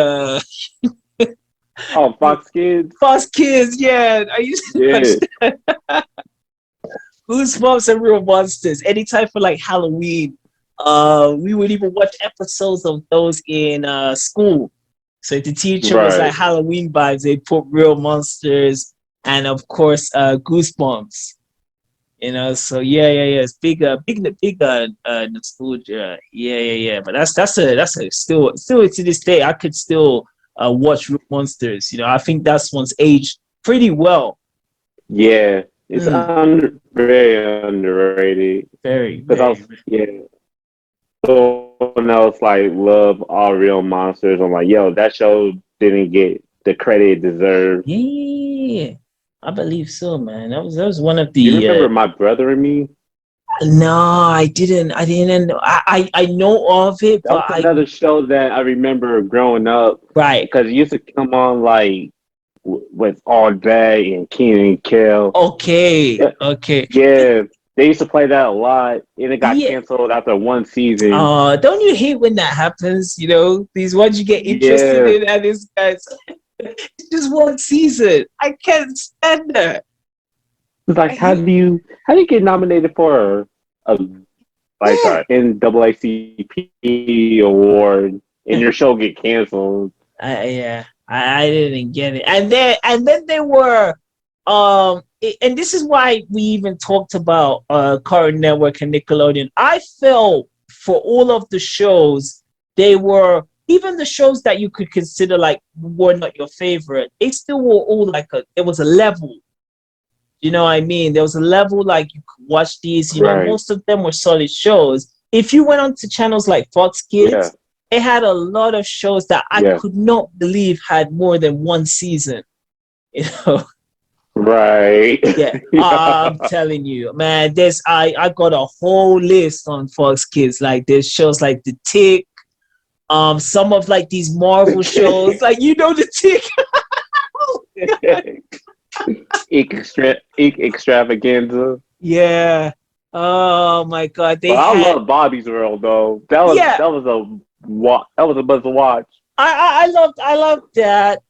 Oh, Fox Kids. Fast Kids. Yeah, I used to watch Yeah, Goosebumps and Real Monsters anytime for like Halloween. We would even watch episodes of those in school. So if the teacher was like right. Halloween vibes, they'd put Real Monsters and of course Goosebumps. So yeah. It's big nostalgia. Yeah. But that's a still to this day I could still watch Real Monsters. I think that's one's aged pretty well. Yeah, it's Mm, very underrated. very, Because I was, very. yeah, someone else like love all real monsters. I'm like, yo, that show didn't get the credit it deserved. Yeah, I believe so, man. That was one of You the remember My Brother and Me? no, I didn't know. I know of it, That but was another show that I remember growing up right. because it used to come on like with All Day and Keenan and Kel. Okay, Yeah, okay. yeah, they used to play that a lot, and it got Yeah. canceled after one season. Don't you hate when that happens? These ones you get interested Yeah, in, and this guy's it's just one season. I can't stand that. it's I like hate. how do you get nominated for a like Yeah. a NAACP award and your show get canceled? Yeah, I didn't get it, and then they were, and this is why we even talked about Cartoon Network and Nickelodeon. I felt for all of the shows, they were even the shows that you could consider like were not your favorite. They still were all like there was a level. You know what I mean? There was a level like you could watch these. Right. Most of them were solid shows. If you went on to channels like Fox Yeah. Kids, it had a lot of shows that I Yeah. could not believe had more than one season. You know, Right. yeah. Yeah. I'm telling you, man. I got a whole list on Fox Kids. Like there's shows like The Tick, some of like these Marvel shows, like the Tick. Oh, God. Extravaganza. Yeah. Oh my God. But They I had love Bobby's World though. yeah. That was a must watch. I loved that.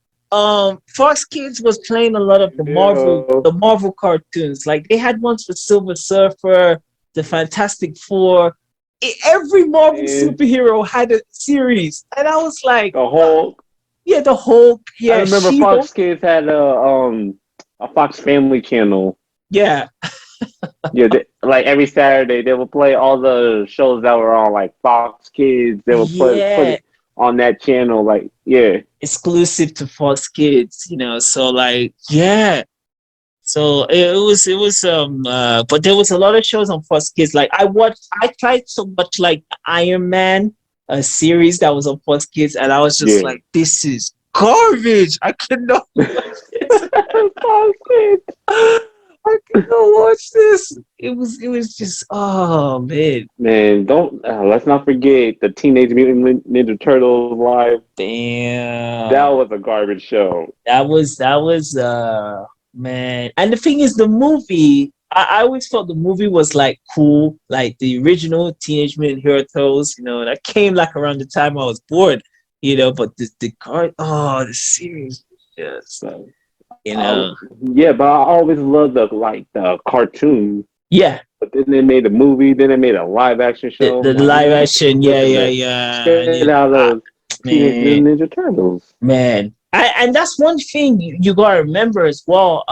Fox Kids was playing a lot of the Marvel Yeah. the Marvel cartoons. Like they had ones for Silver Surfer, the Fantastic Four. Every Marvel And superhero had a series, and I was like, the what? whole Yeah, the Hulk, I yeah, remember She-Hulk, Fox Kids had a Fox Family channel. yeah, Yeah, like every Saturday they would play all the shows that were on like Fox Kids. They would put yeah, it on that channel. Like, yeah, exclusive to Fox Kids. So like, yeah. So it was but there was a lot of shows on Fox Kids. Like I tried to watch like Iron Man, a series that was on Fox Kids, and I was just yeah. like, this is garbage. I cannot watch this. Fox Kids. I cannot watch this. It was just oh man. Man, don't let's not forget the Teenage Mutant Ninja Turtles live. That Damn. was a garbage show. That was man. And the thing is the movie I always felt the movie was like cool, like the original Teenage Mutant Hero Turtles, that came like around the time I was born, but the card the series just So, you I, know yeah, but I always loved the cartoon. yeah, But then they made a movie. Then they made a live action the, show. the I'm like, live man, action, get yeah, the yeah, man, yeah. And get out of Teenage man, Mutant Ninja Turtles. man. And that's one thing you gotta remember as well.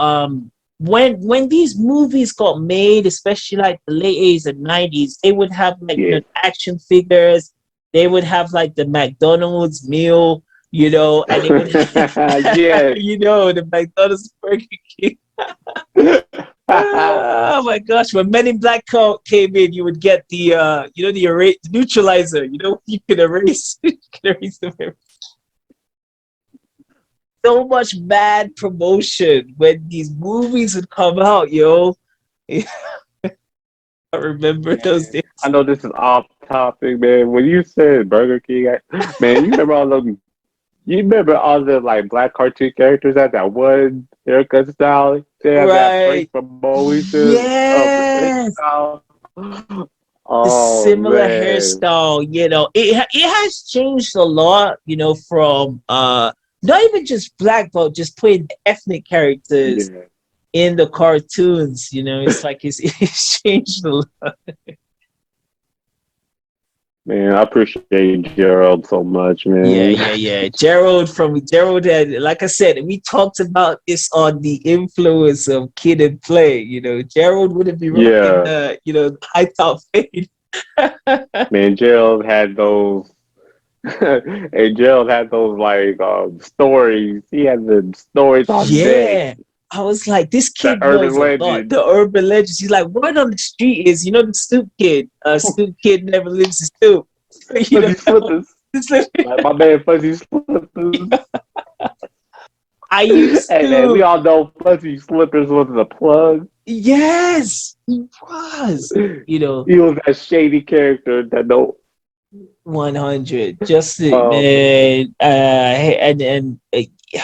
When these movies got made, especially like the late 80s and 90s, they would have like Yeah, action figures. They would have like the McDonald's meal, and they would have yeah. the McDonald's Burger King. Oh my gosh! When Men in Black came in, you would get the neutralizer. You could erase, you could erase them. So much bad promotion when these movies would come out, yo. I remember those days. I know this is off topic, man. When you said Burger King, man, you remember all the like black cartoon characters at that one haircut style? They had that Right. Frank Promotion Yes. style. The Oh similar man. hairstyle, it has changed a lot, from not even just black, but just putting the ethnic characters Yeah. in the cartoons. It's like it's changed a lot. Man, I appreciate Gerald so much, Yeah, man. yeah, yeah. Gerald had, like I said, we talked about this on the influence of Kid and Play. Gerald wouldn't be rocking Yeah. the high top fade. Man, Gerald had those and Gerald had those like stories. He had the stories on deck. Yeah. I was like, this The kid urban knows a lot. legend. The urban legends. He's like, word on the street is, the stoop kid. Stoop kid never leaves the stoop. you know, Fuzzy slippers. it's like, Like my man Fuzzy Slippers. I used Hey man, we to. all know Fuzzy Slippers was the plug. Yes, he was. He was that shady character that no 100. Just man. man,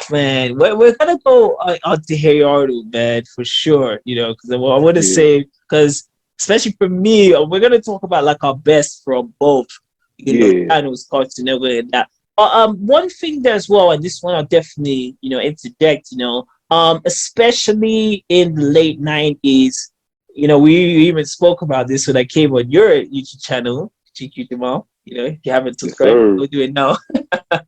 man, we're gonna go on to Harry Arnold, man, for sure. Because I want to Yeah. say, because especially for me, we're gonna talk about like our best from both, Yeah. channels, Cartoon Network, and that. One thing there as well, and this one I'll definitely, interject. Especially in the late '90s, we even spoke about this when I came on your YouTube channel, GQ Jamal. If you haven't Yes, subscribed, sir. go do it now.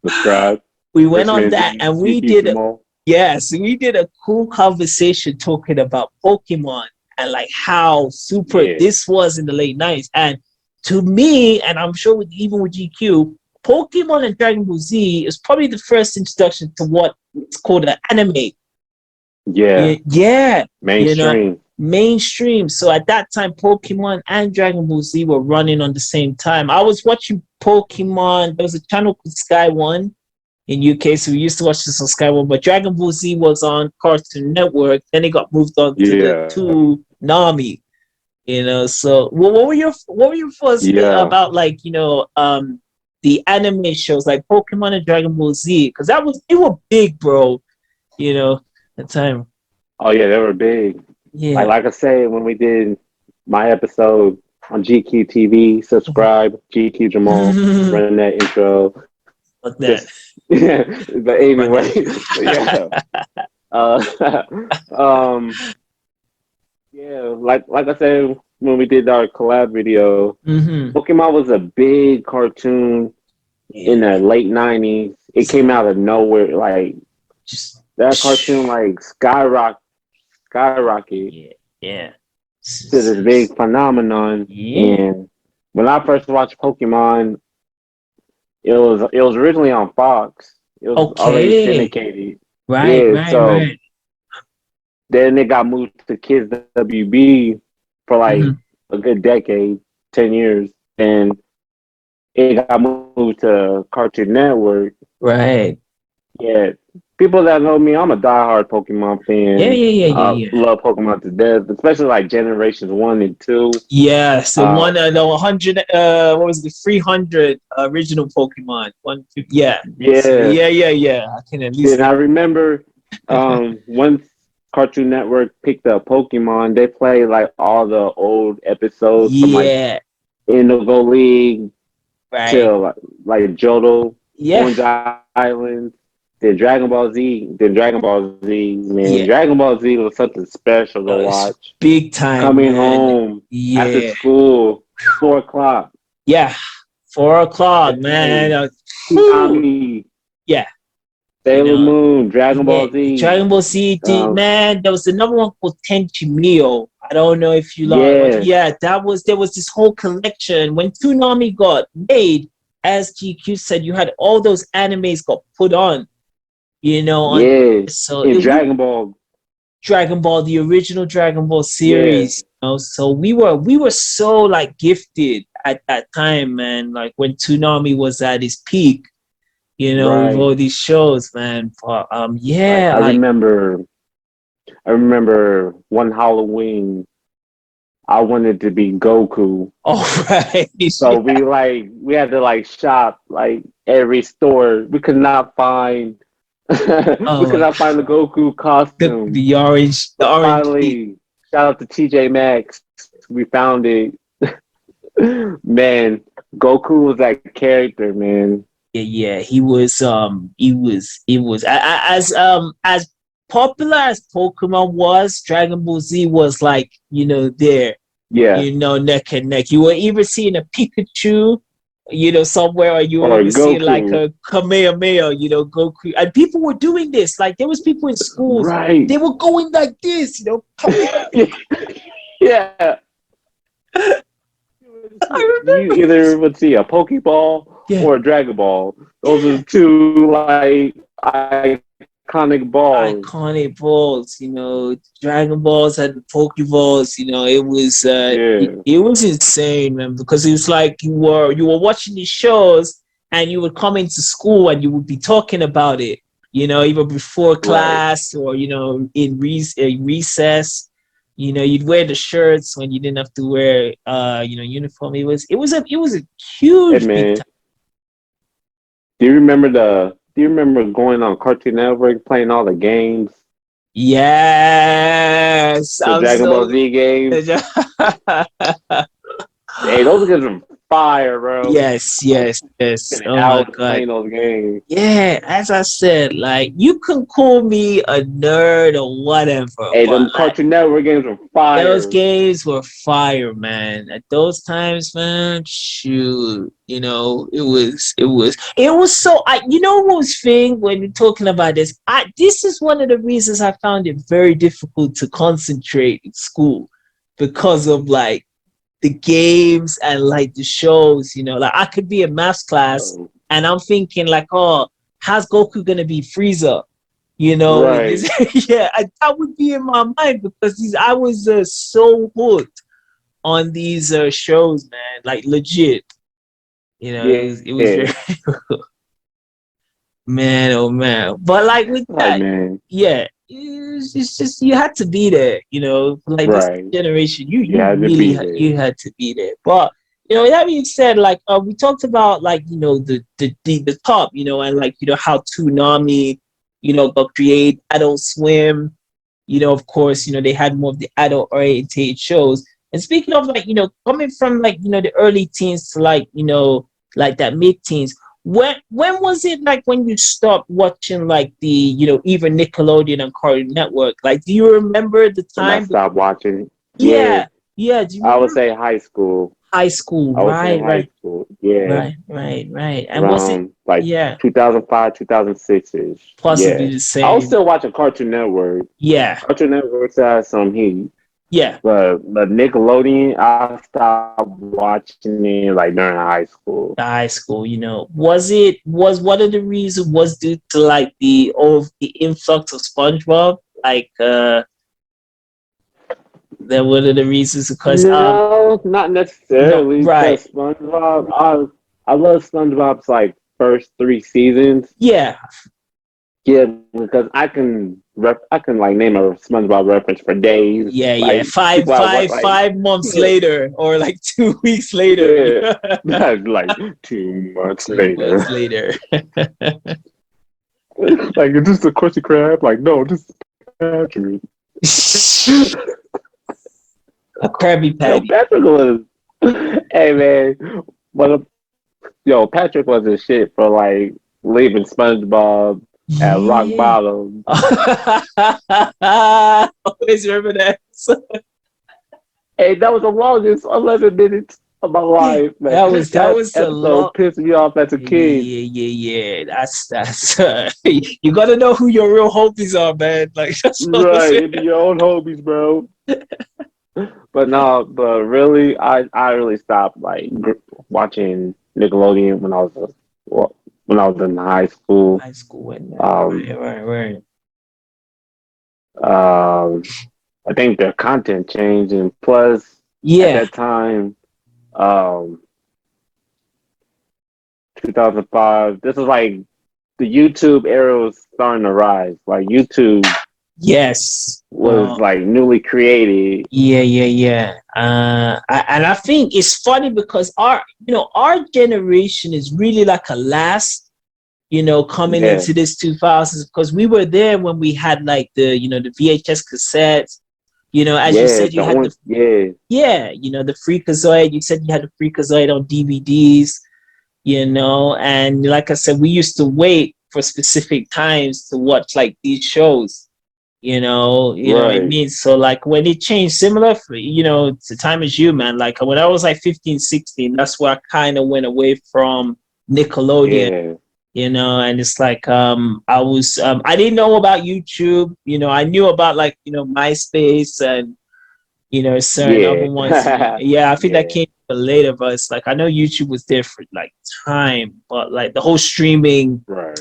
Subscribe. We went Rich on man that and we GQ did Jamal. yes, we did a cool conversation talking about Pokemon and like how super Yeah. this was in the late '90s. And to me, and I'm sure even with GQ, Pokemon and Dragon Ball Z is probably the first introduction to what it's called an anime. Yeah. Yeah, Mainstream. mainstream. So at that time, Pokemon and Dragon Ball Z were running on the same time. I was watching Pokemon. There was a channel called Sky One in UK, so we used to watch this on Sky One. But Dragon Ball Z was on Cartoon Network. Then it got moved on to the Yeah. two Nami. So what were your thoughts Yeah. about like the anime shows like Pokemon and Dragon Ball Z? Because they were big, bro. At the time. Oh yeah, they were big. Yeah. Like I said, when we did my episode on GQ TV, subscribe, GQ Jamal, Fuck run that intro. that. Just but Run anyway, yeah. that. Uh, um, yeah, like I said when we did our collab video, hmm Pokemon was a big cartoon in the Yeah. late '90s. It came out of nowhere. Like Just that cartoon, like skyrocket yeah. Yeah. to this big phenomenon. Yeah. And when I first watched Pokemon, it was originally on Fox. It was already Okay. syndicated. Right, Yeah, right, so right. then it got moved to Kids WB for like hmm a good decade, 10 years, and it got moved to Cartoon Network. Right. Yeah, people that know me, I'm a diehard Pokemon Yeah, fan. yeah, yeah, yeah, I yeah. love Pokemon to death, especially like Generations 1 and 2. Yes, the Uh, one, the 100, what was it, the 300 original Pokemon? Yeah. So, yeah. yeah, yeah, yeah. I can at least Then I name. remember once Cartoon Network picked up Pokemon, they played like all the old episodes from like Yeah, Indigo League right. till like Johto, Yeah, Orange Island, then Dragon Ball Z. Man, yeah. Dragon Ball Z was something special to It's watch. big time, Coming man. home after Yeah, school, 4 o'clock. yeah. 4 o'clock, man. Hey, Whew. Tsunami, Yeah, you Sailor know. Moon, Dragon Yeah, Ball Z. Dragon Ball Z, Um, man. There was another one called Tenchi Mio. I don't know if you like. yeah, Yeah, there was this whole collection when Toonami got made. As GQ said, you had all those animes got put on. On yeah. so In we Dragon Ball, Dragon Ball, the original Dragon Ball yeah, series. So we were so like gifted at that time, man. Like when Toonami was at its peak, with right. all these shows, man. But Like yeah, I like remember, I remember one Halloween, I wanted to be Goku. all right, So we had to like shop like every store. We could not find we oh could my not find the Goku the costume. the orange the So orange. finally, shout out to TJ Maxx. We found it. Man, Goku was that character, man. Yeah, he was as popular as Pokemon was, Dragon Ball Z was like, there, Yeah, neck and neck. You were either seeing a Pikachu, somewhere, or you were or even seeing like Goku. a Kamehameha, Goku. And people were doing this. Like there was people in schools, Right. they were going like this, Kamehameha. Yeah. I You remember. either would see a Pokeball Yeah. or a Dragon Ball. Those are two like iconic balls. Iconic balls, Dragon Balls and Pokeballs, Yeah. it was insane, man, because it was like you were watching these shows and you would come into school and you would be talking about it, either before Right. class or in recess. You'd wear the shirts when you didn't have to wear uniform. It was a Hey huge big man, time. do you remember going on Cartoon Network playing all the games? Yes, The I'm Dragon Ball so Z games? Hey, those games are fire, bro. Yes, I was yes, yes. spending Oh my hours God. playing those games. Yeah, as I said, like you can call me a nerd or whatever, Hey, but them like Cartoon Network games are those fire. games were fire, man. At those times, man, shoot, it was so what was thing when you're talking about this? This is one of the reasons I found it very difficult to concentrate in school because of like the games and like the shows, like I could be in maths class Oh, and I'm thinking like, oh, how's Goku gonna be Frieza? right. Yeah, that would be in my mind because I was so hooked on these shows, man. Like legit, it was Yeah. very man, oh man. But like with Like, that, man. yeah, it's just you had to be there, like this Right. generation, you You you had to really be there. you had to be there. But that being said, like we talked about like the top, and like how Toonami, got created, Adult Swim, of course, they had more of the adult oriented shows. And speaking of like, coming from like, the early teens to like, like that mid teens, when was it like when you stopped watching like the, even Nickelodeon and Cartoon Network? Like, do you remember the When I time? stopped watching. Yeah. Yeah, yeah. Do you I would remember say high school. high school? I would say Right, high right, school. Yeah. right, right, right. And was it? Around like Yeah, 2005, 2006 ish. possibly Yeah. the I was same. still watching Cartoon Network. Yeah, Cartoon Network had some heat. yeah. But Nickelodeon, I stopped watching it like during high school. The high school, was one of the reasons was due to like the influx of SpongeBob, like that one of the reasons because No, not no, necessarily. right, Because SpongeBob, I love SpongeBob's like first three seasons. yeah, Yeah, because I can like name a SpongeBob reference for days. yeah, Like five people at work, five like 5 months yeah, later or like 2 weeks later. yeah. That's like 2 months 2 months later. later. Like, is this the Krusty Krab? Like, no, this is Patrick. A Krabby Yo, Patty. Patrick was. Hey man, but yo, Patrick was a shit for like leaving SpongeBob at rock Yeah. bottom. Always remember that. Hey, that was the longest 11 minutes of my life, man. That That was a episode lot. pissed me off as a Yeah, kid. yeah. That's you gotta know who your real homies are, man. Like that's what I'm Right, saying. it be your own homies, bro. But no, but really, I really stopped like watching Nickelodeon when I was in high school. High school and Um, right. I think the content changed, and plus at Yeah, that time, um, 2005. This was like the YouTube era was starting to rise. Like YouTube yes. was like newly created. Yeah. And I think it's funny because our generation is really like a last, coming Yeah, into this 2000s because we were there when we had like the VHS cassettes, As you Yeah, said, you the had one. Yeah, the Freakazoid. You said you had the Freakazoid on DVDs, and like I said, we used to wait for specific times to watch like these shows. What I right. mean? So like when it changed, similar for, to Time Is You, man. Like when I was like 15, 16, that's where I kind of went away from Nickelodeon, Yeah, and it's like I didn't know about YouTube. I knew about like, MySpace and certain other yeah, ones. Yeah, I think that yeah, came later, but it's like I know YouTube was there for like time, but like the whole streaming right.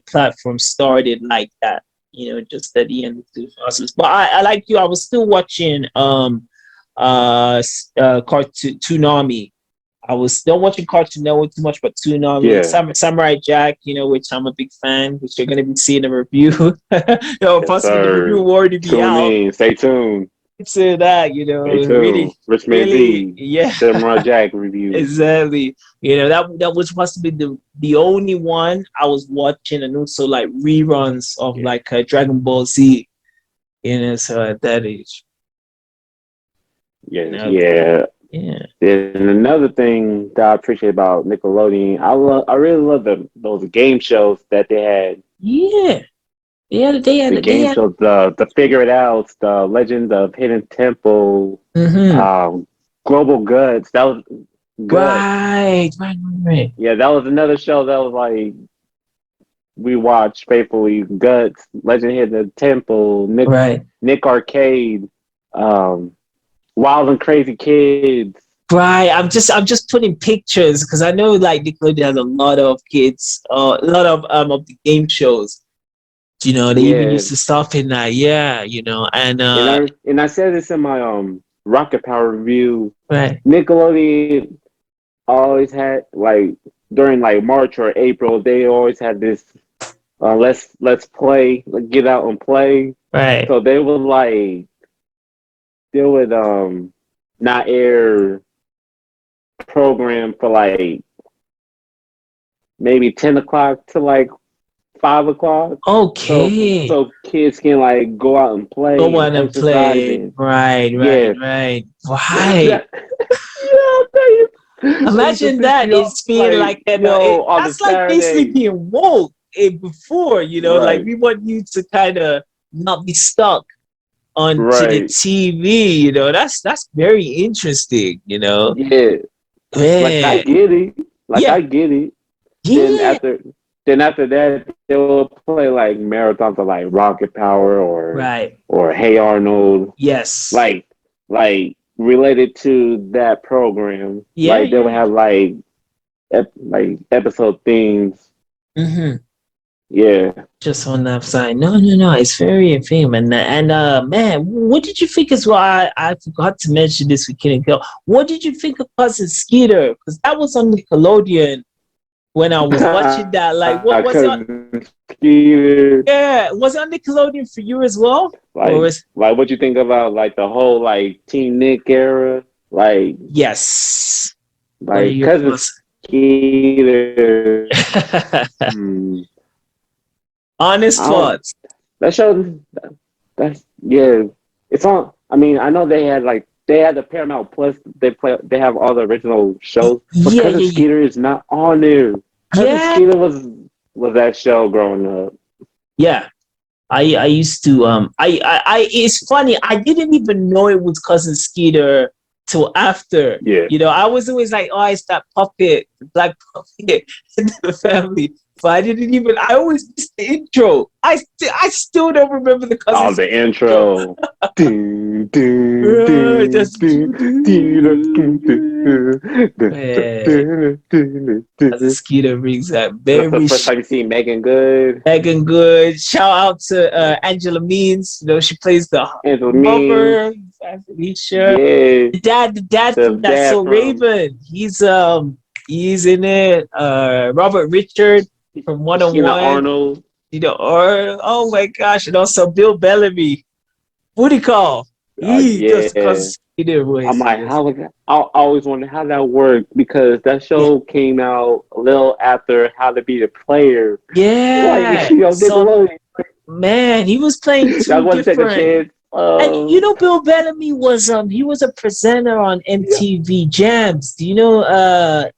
platform started like that, just at the end of the 2000s. But I like you, I was still watching cartoon Toonami. I was still watching Cartoon Network too much, but Toonami, Yeah, Samurai Jack, which I'm a big fan, which you're gonna be seeing a review. yes, Possibly the review sir. will already be Tune out. in. Stay tuned. To that, Stay really, tuned. Richmond really, Z, yeah, Samurai Jack review. exactly. That was supposed to be the only one I was watching, and also like reruns of Yeah, like Dragon Ball Z. So at that age, yeah, know, yeah. yeah, And another thing that I appreciate about Nickelodeon, I really love those game shows that they had. yeah, yeah. The They game had. shows, the Figure It Out, the Legend of Hidden Temple, Mm-hmm. um, Global Guts. That was Guts. Right. Yeah, that was another show that was like we watched faithfully. Guts, Legend Hidden Temple, Right. Nick Arcade, um, Wild and Crazy Kids. Right. I'm just putting pictures because I know like Nickelodeon has a lot of kids, a lot of the game shows. They even Yeah, used to stuff in that, yeah, and and I said this in my Rocket Power review. right, Nickelodeon always had like during like March or April, they always had this let's play, like, get out and play. right. So they would not air program for like maybe 10 o'clock to like 5 o'clock. So Okay. so kids can like go out and Go play and on and exercise play. and Right, right, yeah. right. Right. Yeah, I'll tell you. They used to Imagine piss that. me off It's being like, like an yo, on the that's like basically Saturday. being woke before, like Right, we want you to kind of not be stuck onto the right. TV, that's very interesting, Yeah. Like I man. get it. Like Yeah, I get it. Then yeah. after then after that they will play like marathons of like Rocket Power Right. or Hey Arnold. Yes. Like related to that program. Yeah, Like they would yeah. have like episode themes. Mm-hmm. Yeah. Just on that side. No, no, no. It's very infamous. And man, what did you think as well? I forgot to mention this with Kid and Kill. What did you think of Cousin Skeeter? Because that was on Nickelodeon when I was watching that. Like, what was it? Cousin Skeeter. Yeah, was it on Nickelodeon for you as well? Or Like was like what you think about like the whole like Team Nick era? yes. What are Like your Cousin thoughts? Skeeter. Hmm. Honest I don't. thoughts. That show. That's yeah. It's on. I mean, I know they had the Paramount Plus. They have all the original shows, but Yeah, Cousin yeah, yeah. Skeeter is not on there. Cousin Yeah, Skeeter was that show growing up. yeah. I used to it's funny, I didn't even know it was Cousin Skeeter till after. Yeah. I was always like, oh, it's that puppet, the black puppet in the family. But I always missed the intro. I still don't remember the Cousin Oh, the Skeeter intro. intro. Dun, dun, dun, Just dun, man, Cousin Skeeter brings that That's the very first time you see Megan Good, Megan Good. Shout out to Angela Means. She plays the Angela Means. mother, Alicia. Yeah, The dad the from that dad So from Raven. He's in it. Robert Richard from Sheena 101. Arnold. Or oh my gosh, and also Bill Bellamy. Booty Call. He does the Yeah. Cousin Skeeter I'm voice. like, how was that? I always wondered how that worked because that Yeah. show came out a little after How to Be the Player. Like, Yeah. So Nickelodeon. man, he was playing Y'all two want to take a different. chance? And Bill Bellamy was he was a presenter on MTV Jams. Do you know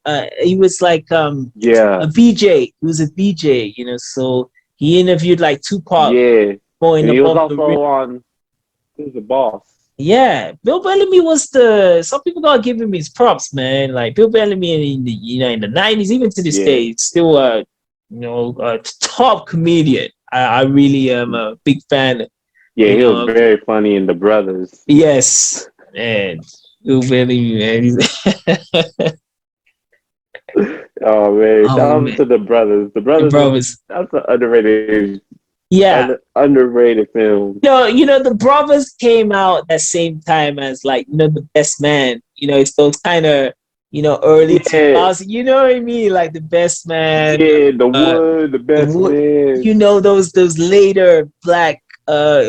he was like Yeah, a VJ. He was a VJ, so he interviewed like Tupac yeah. going And he was above the rim. also on. He was the boss. Yeah, Bill Bellamy was some people gotta give him his props, man. Like Bill Bellamy in the 90s, even to this Yeah, day, it's still a top comedian. I really am a big fan, yeah. He was of very funny in The Brothers. yes, and Bill Bellamy, man. Oh man, Oh shout out man, to The Brothers. The the Brothers is brothers. that's an Yeah, underrated film. the brothers came out at same time as like the best man. It's those kind of early Yeah, 2000s. You know what I mean? Like the best man. yeah. The Uh, Wood, the the best wo- man. those later black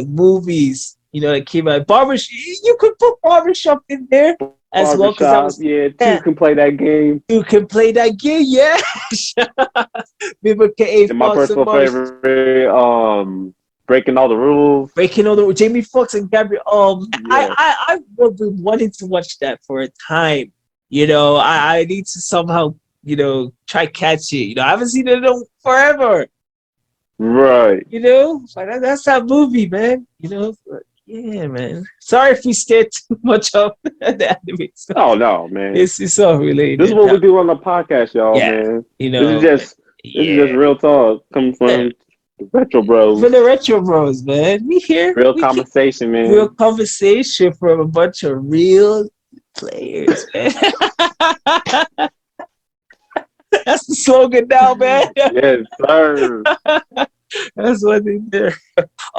movies. That came out. Barbershop. You could put Barbershop in there as well because that Barbershop. was Yeah, two yeah. can play that game. You can play that game, yeah. Remember K.A. And my Fox and personal Barbershop. favorite, Breaking All the Rules. Breaking all the Jamie Foxx and Gabriel. Yeah, I've been wanting to watch that for a time. I need to somehow try catch it. I haven't seen it in forever. right. But that's that movie, man. But yeah, man. Sorry if we scared too much of the anime stuff. Oh no, man. It's all related. This is what we do on the podcast, y'all, Yeah, man. you This know. is just Yeah. real talk coming from the Retro Bros. For the retro bros, man. We here. Real We conversation, man. real conversation from a bunch of real players, man. That's the slogan now, man. Yes, sir. That's what they do.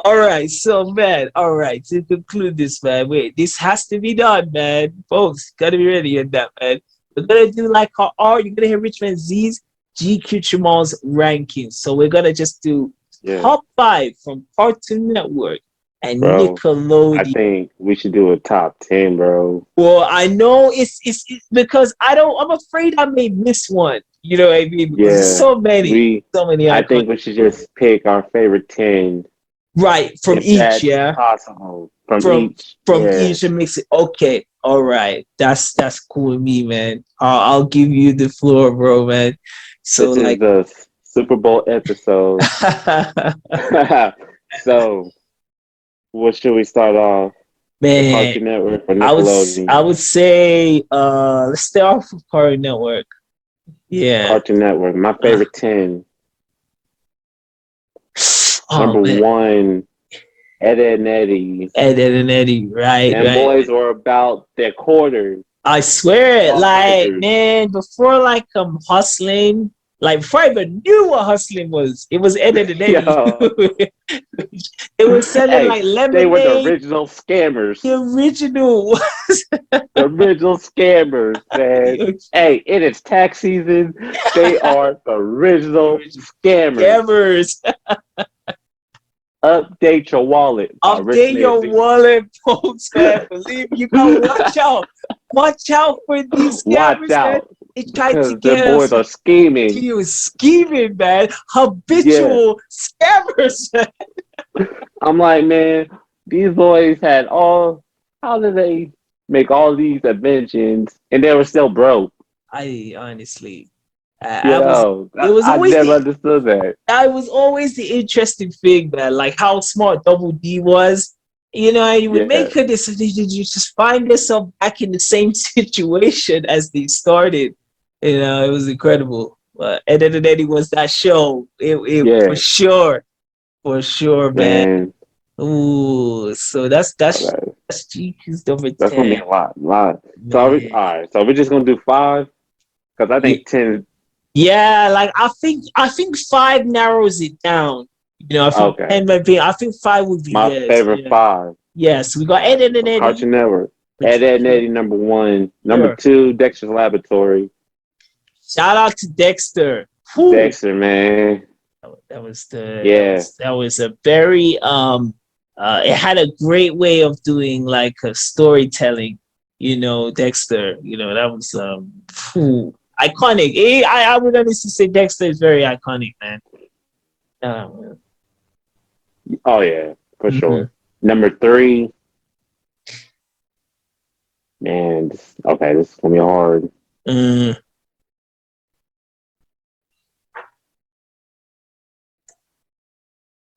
All right, so man. All right, to conclude this, man. Wait, this has to be done, man. Folks, gotta be ready on that, man. We're gonna do like our you're gonna hear Richmond Z's GQ Jamal's rankings. So we're gonna just do top 5 from Cartoon Network and Bro, Nickelodeon. I think we should do a top 10, bro. Well, I know it's because I'm afraid I may miss one. You know what I mean? Because there's so many. I think we should just pick our favorite 10. Right, from if each, that's yeah. possible. From each. Each and mix it. Okay, all right. That's cool with me, man. I'll give you the floor, bro, man. So this is the Super Bowl episode. So, what should we start off? Man, Cartoon Network or Nickelodeon? I would say let's start off with Cartoon Network. Yeah. Cartoon Network. My favorite 10. Number 1, Ed, Edd and Eddie. Ed, Edd and Eddie, right. And boys were about their quarters. I swear, man, before hustling, before I even knew what hustling was, it was Ed, Edd and Eddie. It was selling like lemonade. They were the original scammers. The original was the original scammers, man. Hey, it is tax season. They are the original scammers. Update your wallet. Update your wallet, folks, man. Believe me, you gotta watch out. Watch out for these scammers, watch out. Man. They tried to get boys are scheming. He was scheming, man. Habitual scammers, man. I'm like, man, these boys had how did they make all these inventions and they were still broke? I honestly, I never understood that. I was always the interesting thing, man, like how smart Double D was. You would make a decision, you just find yourself back in the same situation as they started. It was incredible. Ed, Edd and Eddie was that show. For sure, man. Ooh, so that's GQ's number 10. That's gonna be a lot. So all right. So we're just gonna do 5 because I think 10. Yeah, I think 5 narrows it down. I think 5 would be my favorite 5. Yes, we got Ed, Edd and Eddie. Cartoon Network. Ed, Edd and Eddie, number 1. Number 2, Dexter's Laboratory. Shout out to Dexter. Dexter, man. That was that was a very it had a great way of doing a storytelling. Dexter. That was iconic. I would honestly say Dexter is very iconic, man. Oh yeah, for sure. Number 3, Man, this is gonna be hard. Mm.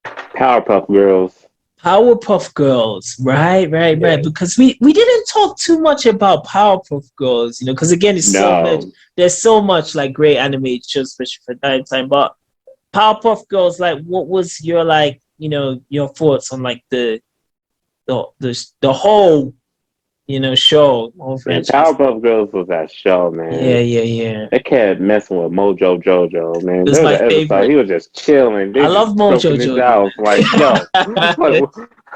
Powerpuff Girls. Powerpuff Girls, right. Yeah. Because we didn't talk too much about Powerpuff Girls, because again, it's so much. No. There's so much like great animated shows, especially for that time. But Powerpuff Girls, like, what was your like, your thoughts on like the whole, show, whole Man, franchise? Powerpuff Girls was that show, Yeah, man. yeah, yeah. They kept messing with Mojo Jojo, man. It was There was my an episode favorite. he was just chilling. I They love just Mojo stroking his Jojo. house like, yo, like,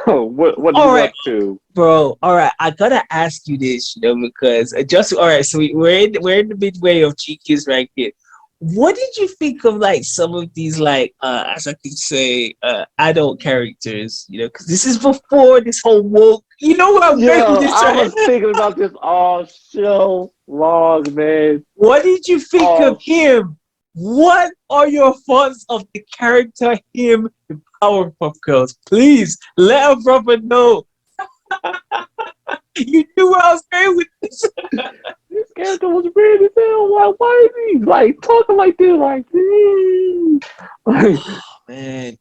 what are All you right, up to? bro. All right, I gotta ask you this, because just all right. So we're in the midway of GQ's ranking. What did you think of like some of these like as I could say adult characters? Because this is before this whole woke. You know what I'm going with Yo, this, I right? was thinking about this all show long, man. What did you think of All him? What are your thoughts of the character him in Powerpuff Girls? Please let a brother know. You knew where I was going with this. this character was weird as hell. Like, why is he like talking like this? Like, like Man,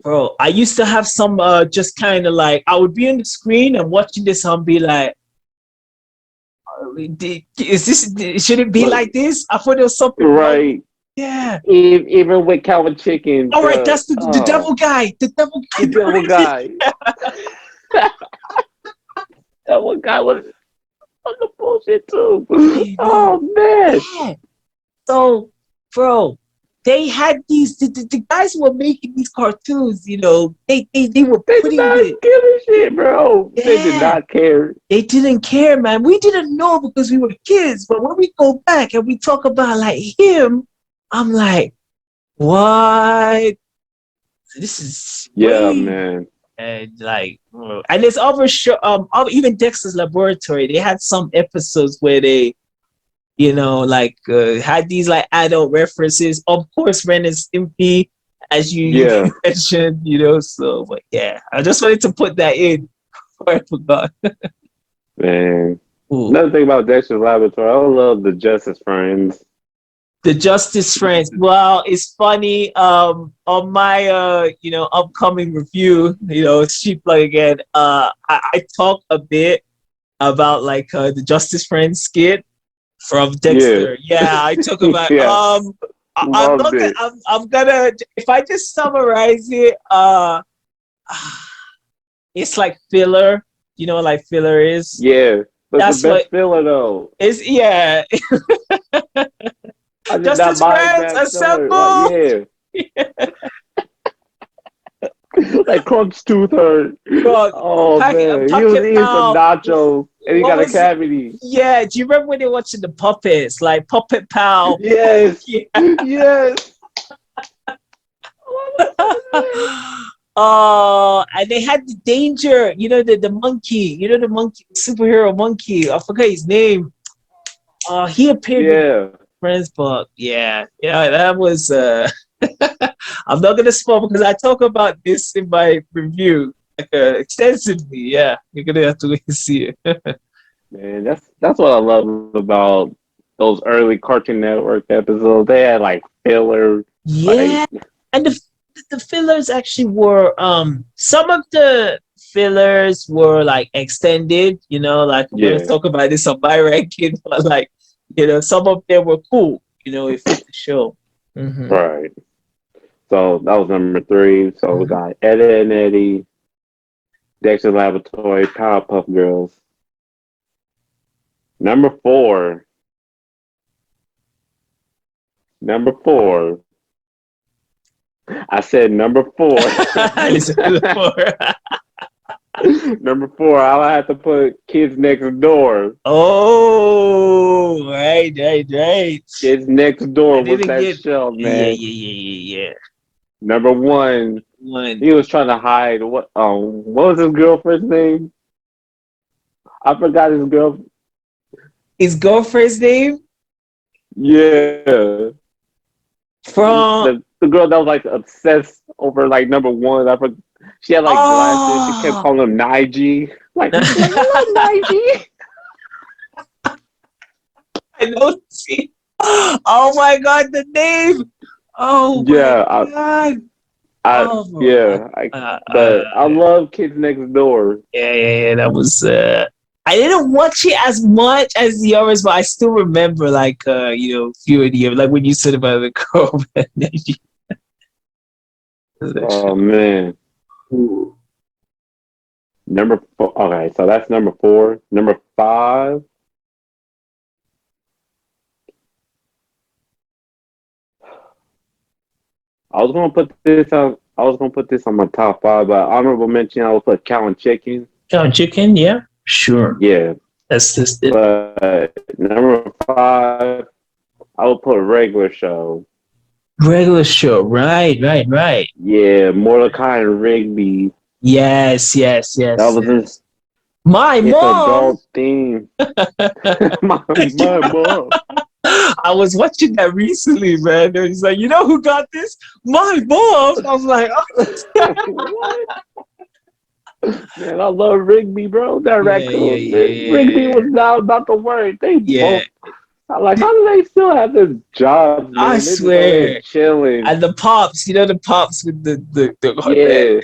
bro, I used to have some just kind of like I would be on the screen and watching this and be like, is this should it be like this? I thought there was something wrong. right. Yeah. Even with Calvin Chicken, All right, that's the devil guy. The devil guy. the devil guy. That one guy was on the bullshit too. Oh man. Yeah. So, bro, they had the guys who were making these cartoons, they were They did putting not the give a shit, bro. They did yeah, not care. they didn't care, man. We didn't know because we were kids, but when we go back and we talk about like him, I'm like, what? This is Yeah, way man. and like, and there's other show, even Dexter's Laboratory. They had some episodes where they, like had these like adult references. Of course, Ren and Stimpy, as you Yeah, mentioned, So, but yeah, I just wanted to put that in before I forgot. man. Ooh. Another thing about Dexter's Laboratory, I love the Justice Friends. The Justice Friends. Well, it's funny. On my upcoming review, sheep plug again. I talk a bit about like the Justice Friends skit from Yeah, Dexter. Yeah, I talk about yeah, I'm loved not gonna it. I'm gonna if I just summarize it, it's like filler. You know what like filler is? Yeah, but the That's what best filler though. is yeah. I did not Justice mind Friends that filler. Like, assemble. yeah, like Crunch Tooth hurt. Bro, Oh man, he was Pocket eating some Pal. nachos and he What got a was it? cavity. Yeah, do you remember when they were watching the puppets? Like Puppet Pal. Yes, Yeah. yes. Oh, and they had the danger, the monkey, the monkey, superhero monkey. I forgot his name. He appeared in Yeah, Friends book. Yeah, that was I'm not gonna spoil because I talk about this in my review like extensively. Yeah, you're gonna have to wait and see it. man. That's what I love about those early Cartoon Network episodes. They had like filler, like Yeah, and the fillers actually were some of the fillers were like extended. Like I'm gonna yeah, talk about this on my ranking, but like some of them were cool. It fit the show. Mm-hmm. right. So that was number three. So we Mm-hmm. got Ed, Edd and Eddie, Dexter Laboratory, Powerpuff Girls. Number four. Number four. I said number four. Listen to the four. Number four, I'll have to put Kids Next Door. Oh, right. Kids Next I Door was didn't that get. show, Yeah, man. yeah. Number one, One. he was trying to hide what was his girlfriend's name? I forgot his girl. His girlfriend's name Yeah. from. The girl that was like obsessed over like number one. She had like glasses. She kept Oh. calling him Nige. Like hello, Nige. I know. See? Oh my God, the name. Oh my Yeah, God. I Oh, yeah, but I love Kids Next Door. yeah. That was. I didn't watch it as much as the others, but I still remember, like, few of the like when you said about the girl, man. That Oh shit. man, Ooh. number four. Okay, so that's number four. Number five. I was gonna put this on my top five, but honorable mention. I will put Cow and Chicken. Oh, chicken, yeah, sure. Yeah, That's it. but number five, I will put Regular Show. Regular show, right. Yeah, Mordecai and Rigby. That was Yes. My its mom. adult theme. My mom. I was watching that recently, man. And he's like, you know who got this? My mom. I was like, What? Man, I love Rigby, bro. That raccoon. Rigby yeah. was not about to work. They Yeah, both. I'm like, how do they still have their jobs, I man? They're just out here swear. chilling. And the pops, the pops with Yeah,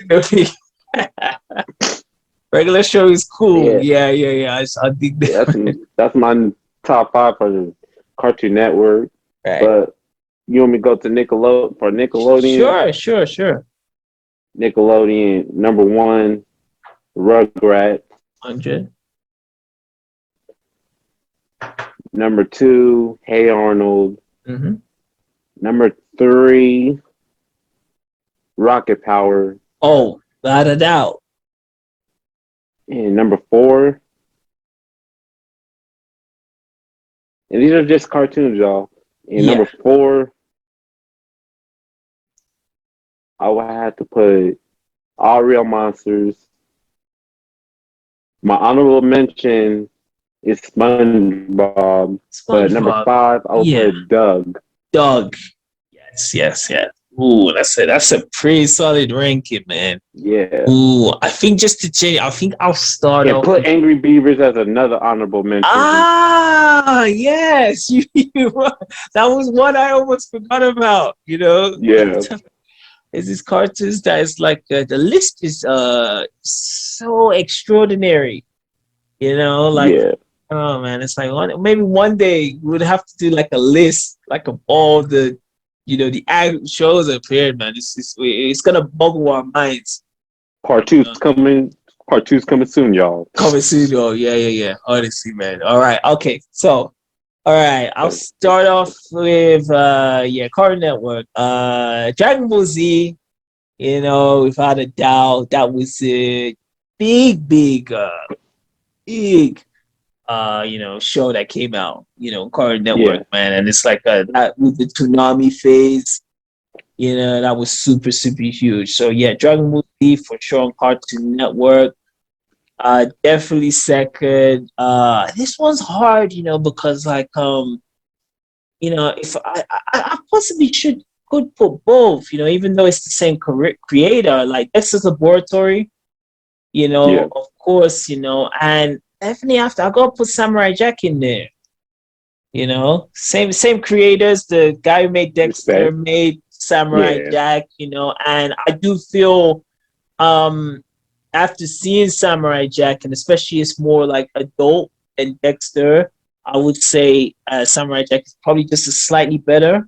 regular show is cool. yeah, Yeah. I think yeah. that. That's my top five for the Cartoon Network. Right. But you want me to go to Nickelodeon? Sure. Nickelodeon number one, Rugrats. 100. Number two, Hey Arnold. Mm-hmm. Number three, Rocket Power. Oh, without a doubt. And number four, and these are just cartoons, y'all. And Yeah. number four, I would have to put All Real Monsters. My honorable mention is SpongeBob. But number SpongeBob. five, I would Yeah. put Doug. Doug. Yes. Ooh, that's a pretty solid ranking, man. Yeah. Ooh, I think just to change, I think I'll start And off put with. Angry Beavers as another honorable mention. Ah, yes, that was one I almost forgot about. Yeah. There's these cartoons that is like the list is so extraordinary. Like, Yeah. oh man, it's like maybe one day we would have to do like a list, like of all the the shows that appeared, man. It's gonna boggle our minds. Part two's coming. Part two's coming soon, y'all. Coming soon, oh yeah. Honestly, man. All right, okay. So, all right, I'll start off with Cartoon Network. Dragon Ball Z. Without a doubt, that was a big show that came out. Cartoon Network, Yeah. man, and it's like that with the Toonami phase. That was super huge. So yeah, Dragon Ball Z for sure on Cartoon Network. Definitely second. This one's hard, because like if I possibly could put both, even though it's the same creator, like Dexter's Laboratory, Yeah. of course, and definitely after I gotta put Samurai Jack in there. Same creators. The guy who made Dexter Respect. made Samurai Yeah. Jack, and I do feel after seeing Samurai Jack, and especially it's more like adult than Dexter, I would say Samurai Jack is probably just a slightly better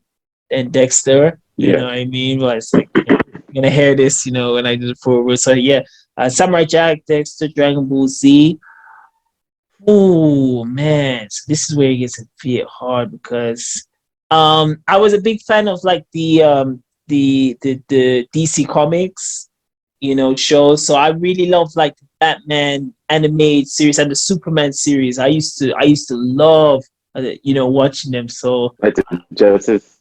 than Dexter. You know Yeah. what I mean? But it's like you're gonna hear this, when I do the forward. So yeah, Samurai Jack, Dexter, Dragon Ball Z. Oh man, so this is where it gets a bit hard because I was a big fan of like the DC Comics, shows. So I really love like the Batman animated series and the Superman series. I used to love watching them. So Like the the Justice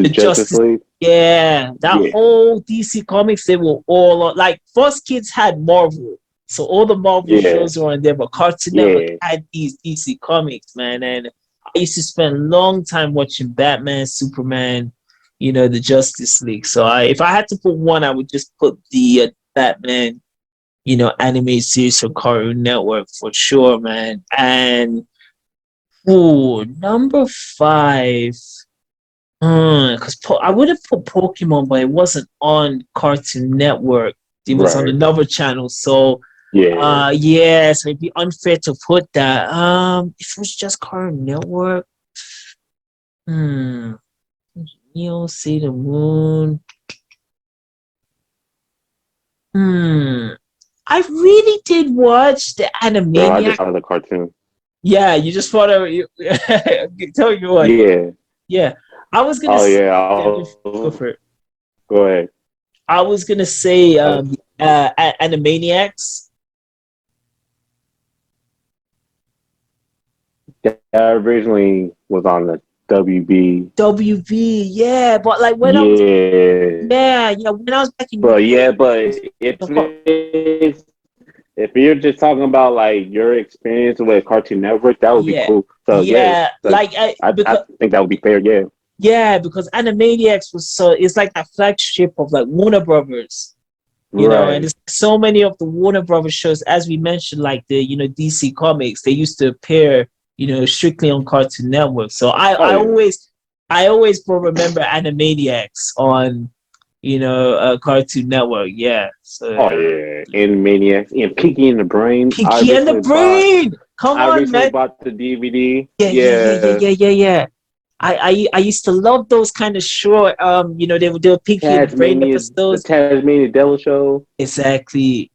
Justice, League. yeah, that Yeah. whole DC Comics, they were all like first kids had Marvel. So all the Marvel Yeah. shows were on there, but Cartoon Network Yeah. had these DC Comics, man. And I used to spend a long time watching Batman, Superman, the Justice League. So if I had to put one, I would just put the Batman, animated series for Cartoon Network for sure, man. And Ooh, number five. Because I would have put Pokemon, but it wasn't on Cartoon Network. It was on Right. another channel. So, Yeah. yeah, so it'd be unfair to put that. If it was just Cartoon Network, hmm, Neo, See the Moon. Hmm, I really did watch the Bro, I just Animaniac. saw the cartoon. Yeah, you just thought of you. Tell you what. Yeah. Yeah, I was gonna Oh say. yeah. Yeah, go I'll for it. go ahead. I was gonna say Uh, Animaniacs. that originally was on the WB. WB, yeah, but like when I was, Yeah. yeah, when I was back in But UK, yeah, but it was if on it's if you're just talking about like your experience with Cartoon Network, that would be yeah, cool. So yeah, yeah, so I because think that would be fair. Yeah. yeah, because Animaniacs was so it's like that flagship of like Warner Brothers, and Right. there's so many of the Warner Brothers shows, as we mentioned, like the DC Comics, they used to appear, strictly on Cartoon Network. So Oh yeah. I always will remember Animaniacs on, Cartoon Network. Yeah. So Oh yeah. Animaniacs and Pinky and the Brain. Pinky and the Brain. Come I on, recently man. bought the DVD. Yeah, yeah, yeah, yeah, Yeah. yeah, yeah, yeah. I used to love those kind of short, they were Pinky and the Brain The episodes. Tasmania Devil Show. Exactly.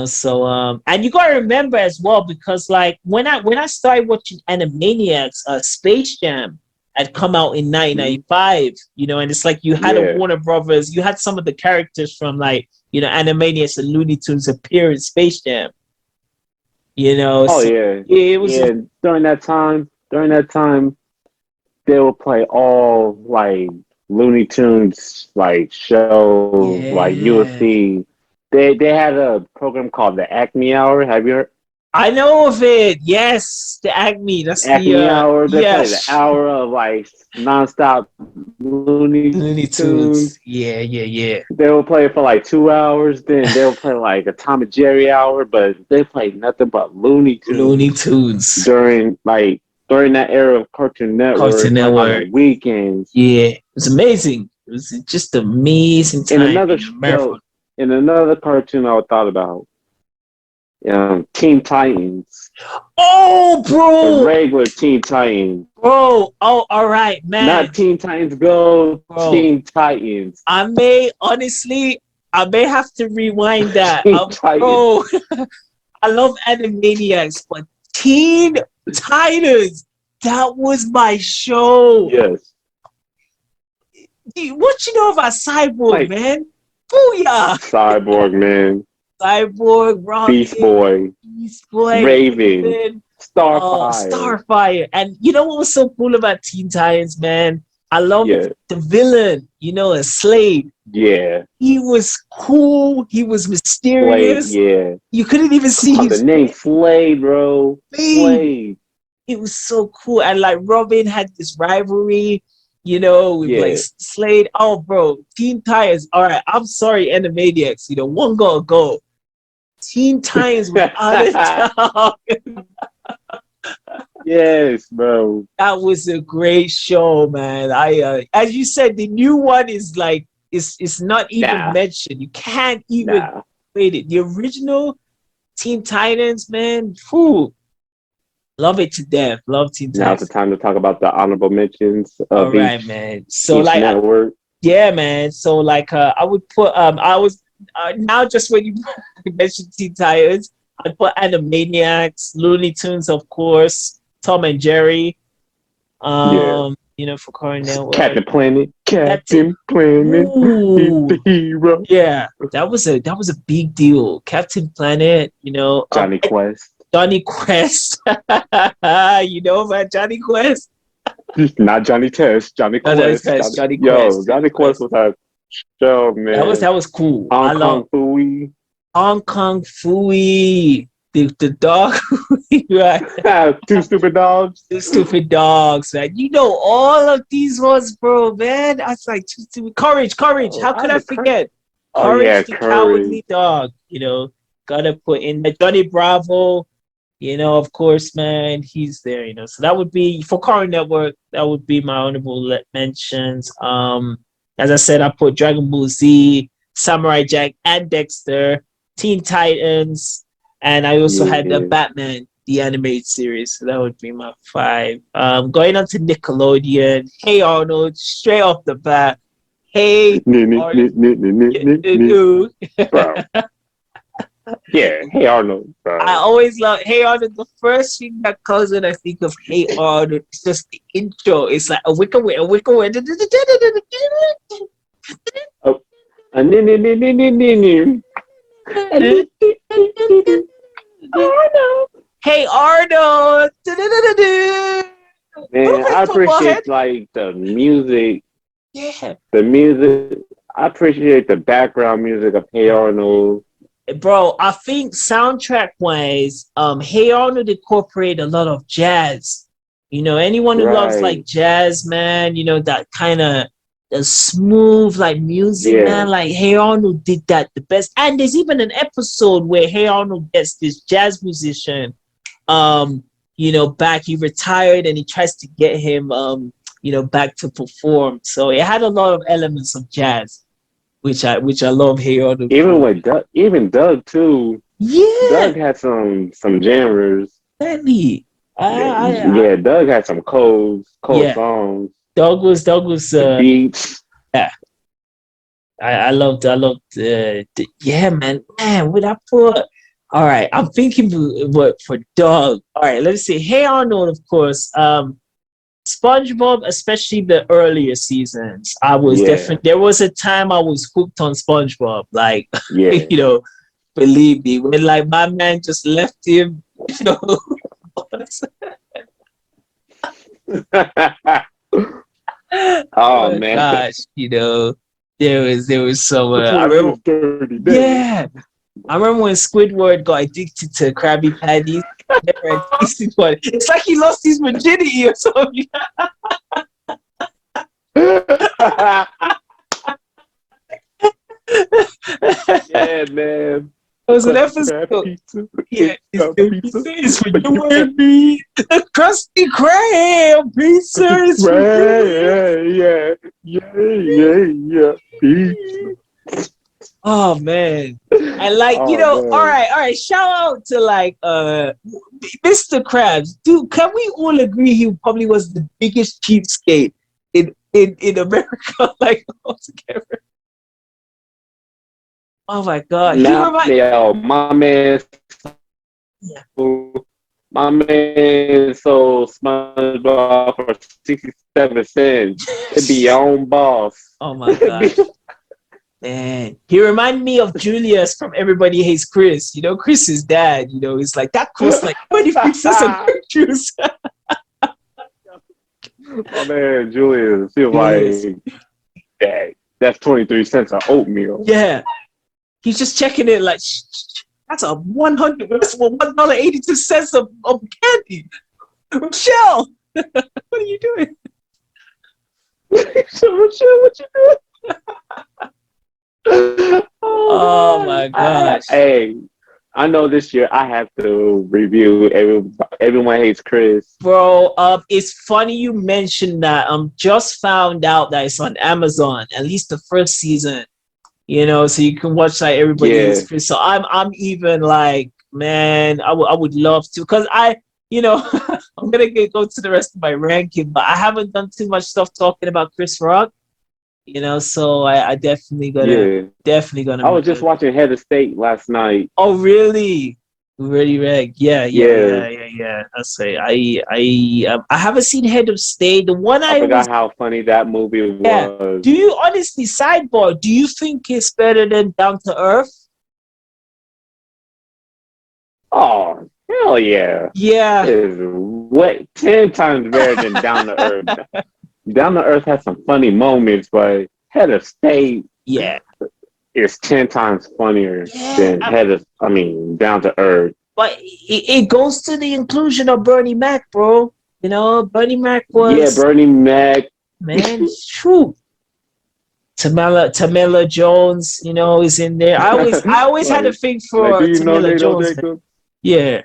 So and you gotta remember as well, because like when I started watching Animaniacs, Space Jam had come out in Mhm. 1995, and it's like you had a Yeah. Warner Brothers, you had some of the characters from like, Animaniacs and Looney Tunes appear in Space Jam, Oh so yeah. yeah, it was Yeah. During that time, they would play all like Looney Tunes like shows. Like you would yeah. see, they had a program called the Acme Hour. Have you heard? I know of it. Yes, the Acme. That's the Acme Hour. They yeah, play the hour of like nonstop Looney Looney Tunes. Tunes. Yeah, yeah, yeah. They will play for like 2 hours. Then they'll play like a Tom and Jerry hour, but they play nothing but Looney Looney Tunes Tunes. during that era of Cartoon Cartoon Network, like on the Network. weekends. Yeah, it was amazing. It was just amazing In time another in the marathon. show, in another cartoon I thought about, Teen Titans, Oh, the bro, regular Teen Titans, bro. Oh, all right, man, not Teen Titans Go, bro. Teen Titans, I may have to rewind that. Teen Titans. Bro, I love Animaniacs, but Teen Titans, that was my show. Yes, What you know about Cyborg, like man? Booyah! Cyborg Man, Cyborg, Beast Robin, Boy, Beast Boy, Raven, Raven, Starfire. Starfire. And you know what was so cool about Teen Titans, man? I love Yeah, the villain, a Slade. yeah, He was cool. He was Slade. mysterious. Yeah, You couldn't even see oh, the his name Slade, bro. face. Slade. It was so cool. And like Robin had this rivalry, with like Yeah. Slade. Oh, bro, Teen Titans. All right, I'm sorry, Animaniacs. One gotta go. Teen Titans was out of town. Yes, bro. That was a great show, man. As you said, the new one is like it's not even Nah, mentioned. You can't even nah. wait it. The original Teen Titans, man. Whew, love it to death. Love Teen Now's the Titans. time to talk about the honorable mentions All of right, man. So each like, network. yeah, man. So like, I would put I was now just when you mentioned Teen Titans, I'd put Animaniacs, Looney Tunes, of course, Tom and Jerry. Yeah. For Cartoon Network. Captain Planet. Captain. Captain Planet. He's the Ooh, hero. yeah, that was a big deal. Captain Planet. Johnny Quest. Johnny Quest. You know about Johnny Quest? Not Johnny Test. Johnny No, Johnny Quest. Quest. Johnny Yo, Quest. Johnny Johnny Quest Quest. was a show, man. That was cool. Hong I love Kong Fooey. Hong Kong Fooey. The dog. Right. Two stupid dogs. The stupid dogs, man. You know all of these ones, bro, man. I was like, too stupid. Courage. Oh, How could I forget? Oh yeah, Courage the Courage. Cowardly Dog. Gotta put in the Johnny Bravo. Of course, man, he's there. So that would be for Cartoon Network. That would be my honorable mentions. As I said, I put Dragon Ball Z, Samurai Jack, and Dexter, Teen Titans, and I also had the Yeah. Batman, the animated series. So that would be my five. Going on to Nickelodeon. Hey Arnold, straight off the bat. Hey Arnold. Bro. Yeah, hey Arnold, bro. I always love Hey Arnold. The first thing that comes when I think of Hey Arnold is just the intro. It's like a wicker way, a wicker way. Oh. Hey Arnold. Man, I Football head. appreciate like the music. Yeah. The music. I appreciate the background music of Hey Arnold. Bro, I think soundtrack wise, Hey Arnold incorporate a lot of jazz. Anyone who loves like Right. jazz, man, that kind of the smooth like music, Yeah. man. Like Hey Arnold did that the best. And there's even an episode where Hey Arnold gets this jazz musician, back. He retired and he tries to get him back to perform. So it had a lot of elements of jazz, which I love Hey Arnold Even for. with Doug, even Doug too. Yeah, Doug had some jammers. Definitely. Yeah, Doug had some cold Yeah. songs. Doug was The beats. yeah. I loved yeah, man. Would I put all right, I'm thinking what for Doug. All right, let's see. Hey Arnold, of course. SpongeBob, especially the earlier seasons. I was Yeah. definitely there was a time I was hooked on SpongeBob. Like, Yeah. believe me, when like my man just left him, Oh my man. gosh, there was some. Which I one remember, is Dirty Dave? yeah, I remember when Squidward got addicted to Krabby Patties. Never tasted one. It's like he lost his virginity or something. Yeah, man. It was an Krusty Krab episode. pizza. Yeah, it's Krab the pizza. pizza is for you and me. The Krusty Krab pizza is for you. Yeah. Pizza. Oh man. And like, Oh, man. all right. Shout out to like Mr. Krabs. Dude, can we all agree he probably was the biggest cheapskate in America, like altogether? Oh my god. He Now, remind yo, my man, Yeah. my man sold SpongeBob for 67 cents. It'd be your own boss. Oh my gosh. Man, he reminded me of Julius from Everybody Hates Chris. Chris's dad. It's like that costs like 25 cents of grape juice. My man, Julius, he was like, that's 23 cents of oatmeal. Yeah, he's just checking it like that's a $1.82 of candy. Michelle, what are you doing? So, Michelle, what you doing? Oh my gosh. Hey, I know this year I have to review Everyone Hates Chris. Bro, it's funny you mentioned that. Just found out that it's on Amazon, at least the first season. So you can watch like Everybody Hates Chris. So I'm even like, man, I would love to, because I'm gonna go to the rest of my ranking, but I haven't done too much stuff talking about Chris Rock. So I definitely gonna. I was just watching Head of State last night. Oh really? Really, Reg? Yeah. That's right. I haven't seen Head of State. The one I forgot how funny that movie was. Do you honestly, sidebar? Do you think it's better than Down to Earth? Oh hell yeah! Yeah. It's 10 times better than Down to Earth. Down to Earth has some funny moments, but Head of State, is 10 times funnier than Down to Earth. But it goes to the inclusion of Bernie Mac, bro. Bernie Mac was Bernie Mac. Man, true. Tamela Jones, is in there. I always had a thing for Like, Tamela Jones. Yeah.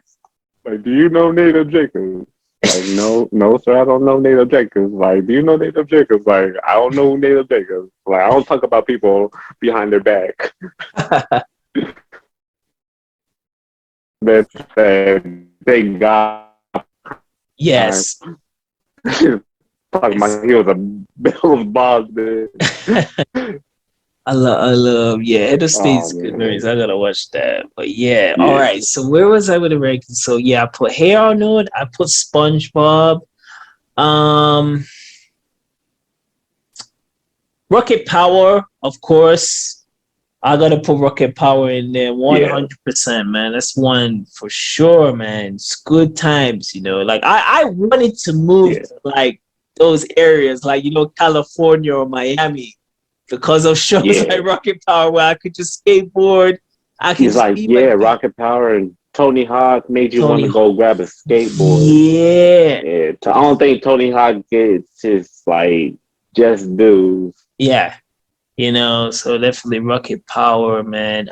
Like, do you know Native Jacobs? Like, no, no, sir, I don't know Native Jacobs. Like, do you know Native Jacobs? Like, I don't know Native Jacobs. Like, I don't talk about people behind their back. That they got time. Yes. Talking Yes. about he was a Bill's boss, man. I love, yeah, Head of Oh State's good man, memories. I gotta watch that. But yeah, all yeah, right. So where was I with the rankings? So yeah, I put Hey Arnold, I put SpongeBob, um, Rocket Power, of course. I gotta put Rocket Power in there, yeah, 100%, man. That's one for sure, man. It's good times, you know. Like I wanted to move yeah. to like those areas, like California or Miami, because of shows Yeah, like Rocket Power, where I could just skateboard. I could he's just like, be yeah, like that. Rocket Power and Tony Hawk made you want Tony to Hawk. go grab a skateboard. Yeah. Yeah, I don't think Tony Hawk gets his like just dues. Yeah. So definitely Rocket Power, man.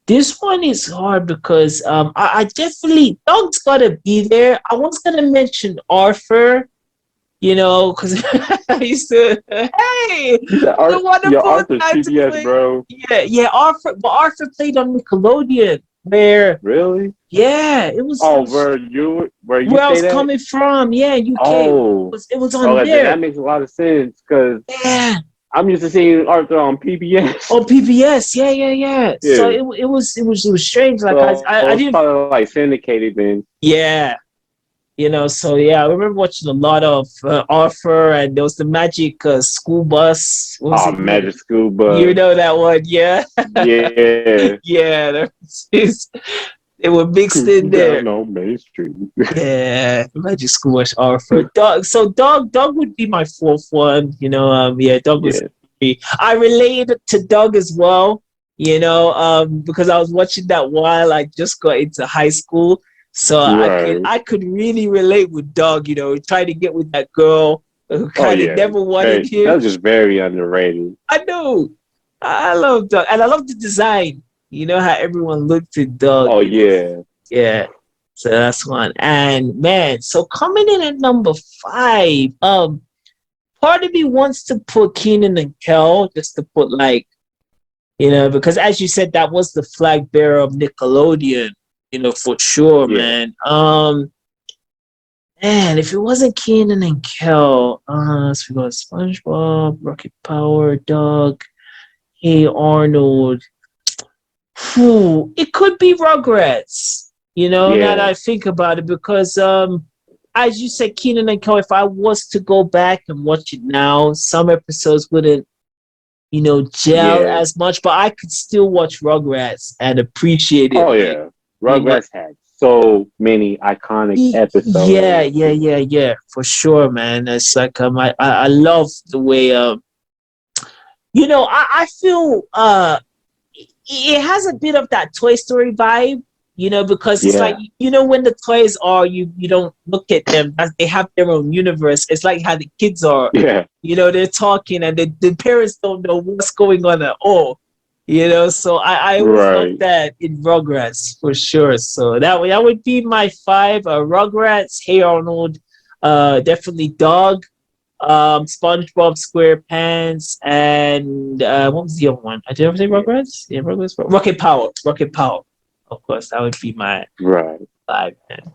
This one is hard because I definitely Dog's gotta be there. I was gonna mention Arthur, because I used to hey Yeah, the your wonderful Arthur's time to PBS, play. bro. Yeah, Arthur played on Nickelodeon where Really? yeah, it Oh, was where you where I was stayed at? coming from. Yeah, UK. Oh, It was on okay, then that there. makes a lot of sense because Yeah. I'm used to seeing Arthur on PBS. Oh, PBS, yeah. So Yeah, it was strange. Like so I it's didn't. probably like syndicated then. Yeah, So yeah, I remember watching a lot of Arthur, and there was the Magic School Bus. What was Oh, it? Magic School You Bus. know that one? Yeah, Yeah. yeah. They were mixed in there. Down on Main Street. Yeah, Magic School Bus Arthur. Dog. So Dog would be my fourth one. Yeah, Dog was. Yeah. I related to Doug as well, because I was watching that while I just got into high school. So I could Right. I could really relate with Doug, trying to get with that girl who Oh kind of yeah. never wanted him. That's just very underrated. I know. I love Doug. And I love the design. You know how everyone looked at Doug. Oh yeah. Yeah. So that's one. And man, so coming in at number 5, part of me wants to put Keenan and Kel just to put like, because as you said, that was the flag bearer of Nickelodeon, for sure, Yeah. man. Man, if it wasn't Keenan and Kel, so we got SpongeBob, Rocket Power, Doug, Hey Arnold. Whew, it could be Rugrats, now that Yeah. I think about it, because as you said, Keenan and Kel, if I was to go back and watch it now, some episodes wouldn't, gel Yeah. as much, but I could still watch Rugrats and appreciate it. Oh Like, yeah. Rugrats had so many iconic yeah, episodes. for sure, man. It's like I love the way I feel it has a bit of that Toy Story vibe, because it's like Yeah. when the toys are you don't look at them as they have their own universe. It's like how the kids are, Yeah. they're talking and the parents don't know what's going on at all. So I always love Right. that in Rugrats for sure. So that would be my 5. Rugrats, Hey Arnold, definitely Dog, SpongeBob SquarePants, and what was the other one? Did I ever say Rugrats? Yeah, Rugrats. Rocket Power. Rocket Power. Of course, that would be my Right. 5. Man.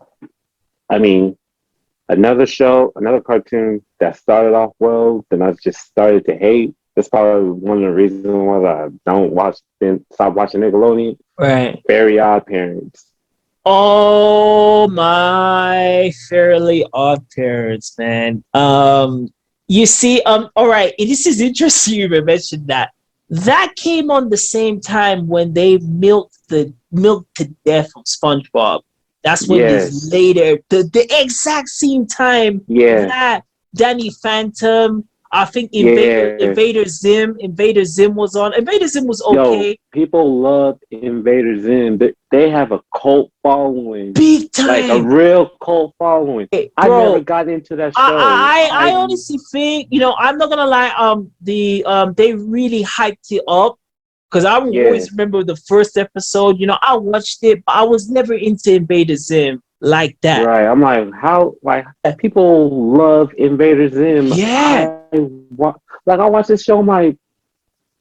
I mean, another cartoon that started off well, then I just started to hate. That's probably one of the reasons why I don't stop watching Nickelodeon. Right. Very Odd Parents. Oh my Fairly Odd Parents, man. You see, all right, this is interesting you even mentioned that. That came on the same time when they milked to death of SpongeBob. That's when this Yes. later, the exact same time Yeah. that Danny Phantom, I think Yeah. Invader Zim was on. Invader Zim was Yo, okay. people love Invader Zim. They have a cult following. Big Like a time. real cult following. Hey, I bro, never got into that show. I honestly think, I'm not gonna lie, they really hyped it up Because I will Yeah. always remember the first episode. You know, I watched it, but I was never into Invader Zim like that. Right. I'm like, how like people love Invader Zim. Yeah, Like I watch this show, I'm like,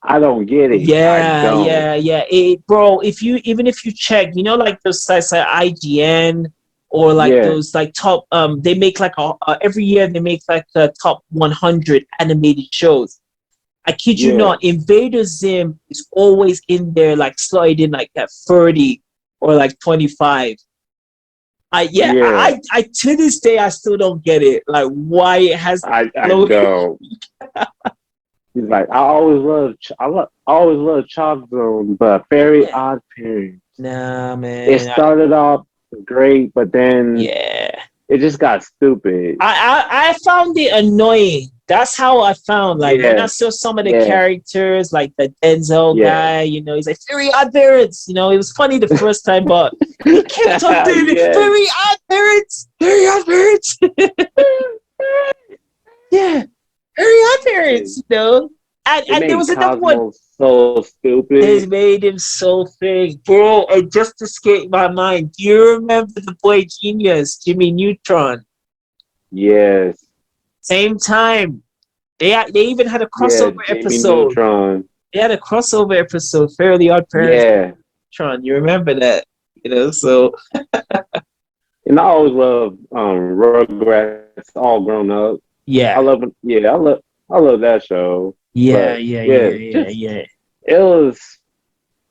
I don't get it. I yeah, don't. yeah, yeah. Bro, if you even if you check, you know, like those sites like IGN or like Yeah. those like top, they make like every year they make like the top 100 animated shows. I kid you Yeah. not, Invader Zim is always in there, like slotted in like at 30 or like 25. Yeah. I to this day I still don't get it. Like why it has I low. don't. He's like, I always love Chalk Zone, but Very Yeah. Odd Parents. Nah, It man. started off great, but then Yeah. it just got stupid. I found it annoying. That's how I found. Like when I Yeah. saw some of the Yeah. characters, like the Denzel Yeah. guy, you know, he's like very odd parents. You know, it was funny the first time, but he kept on doing it. Yes. Very odd parents. Very odd parents. Yeah. Very odd parents. You know, It and there made was another one. Cosmos so They stupid. made him so fake, bro. It just escaped my mind. Do you remember the boy genius, Jimmy Neutron? Yes. Same time. They even had a Yeah, crossover Jimmy episode. Neutron. They had a crossover episode, Fairly Odd Parents. Yeah. Tron, you remember that? You know, so And I always love Rugrats all grown up. yeah, I love that show. yeah, But yeah, yeah, yeah, yeah, just yeah, it was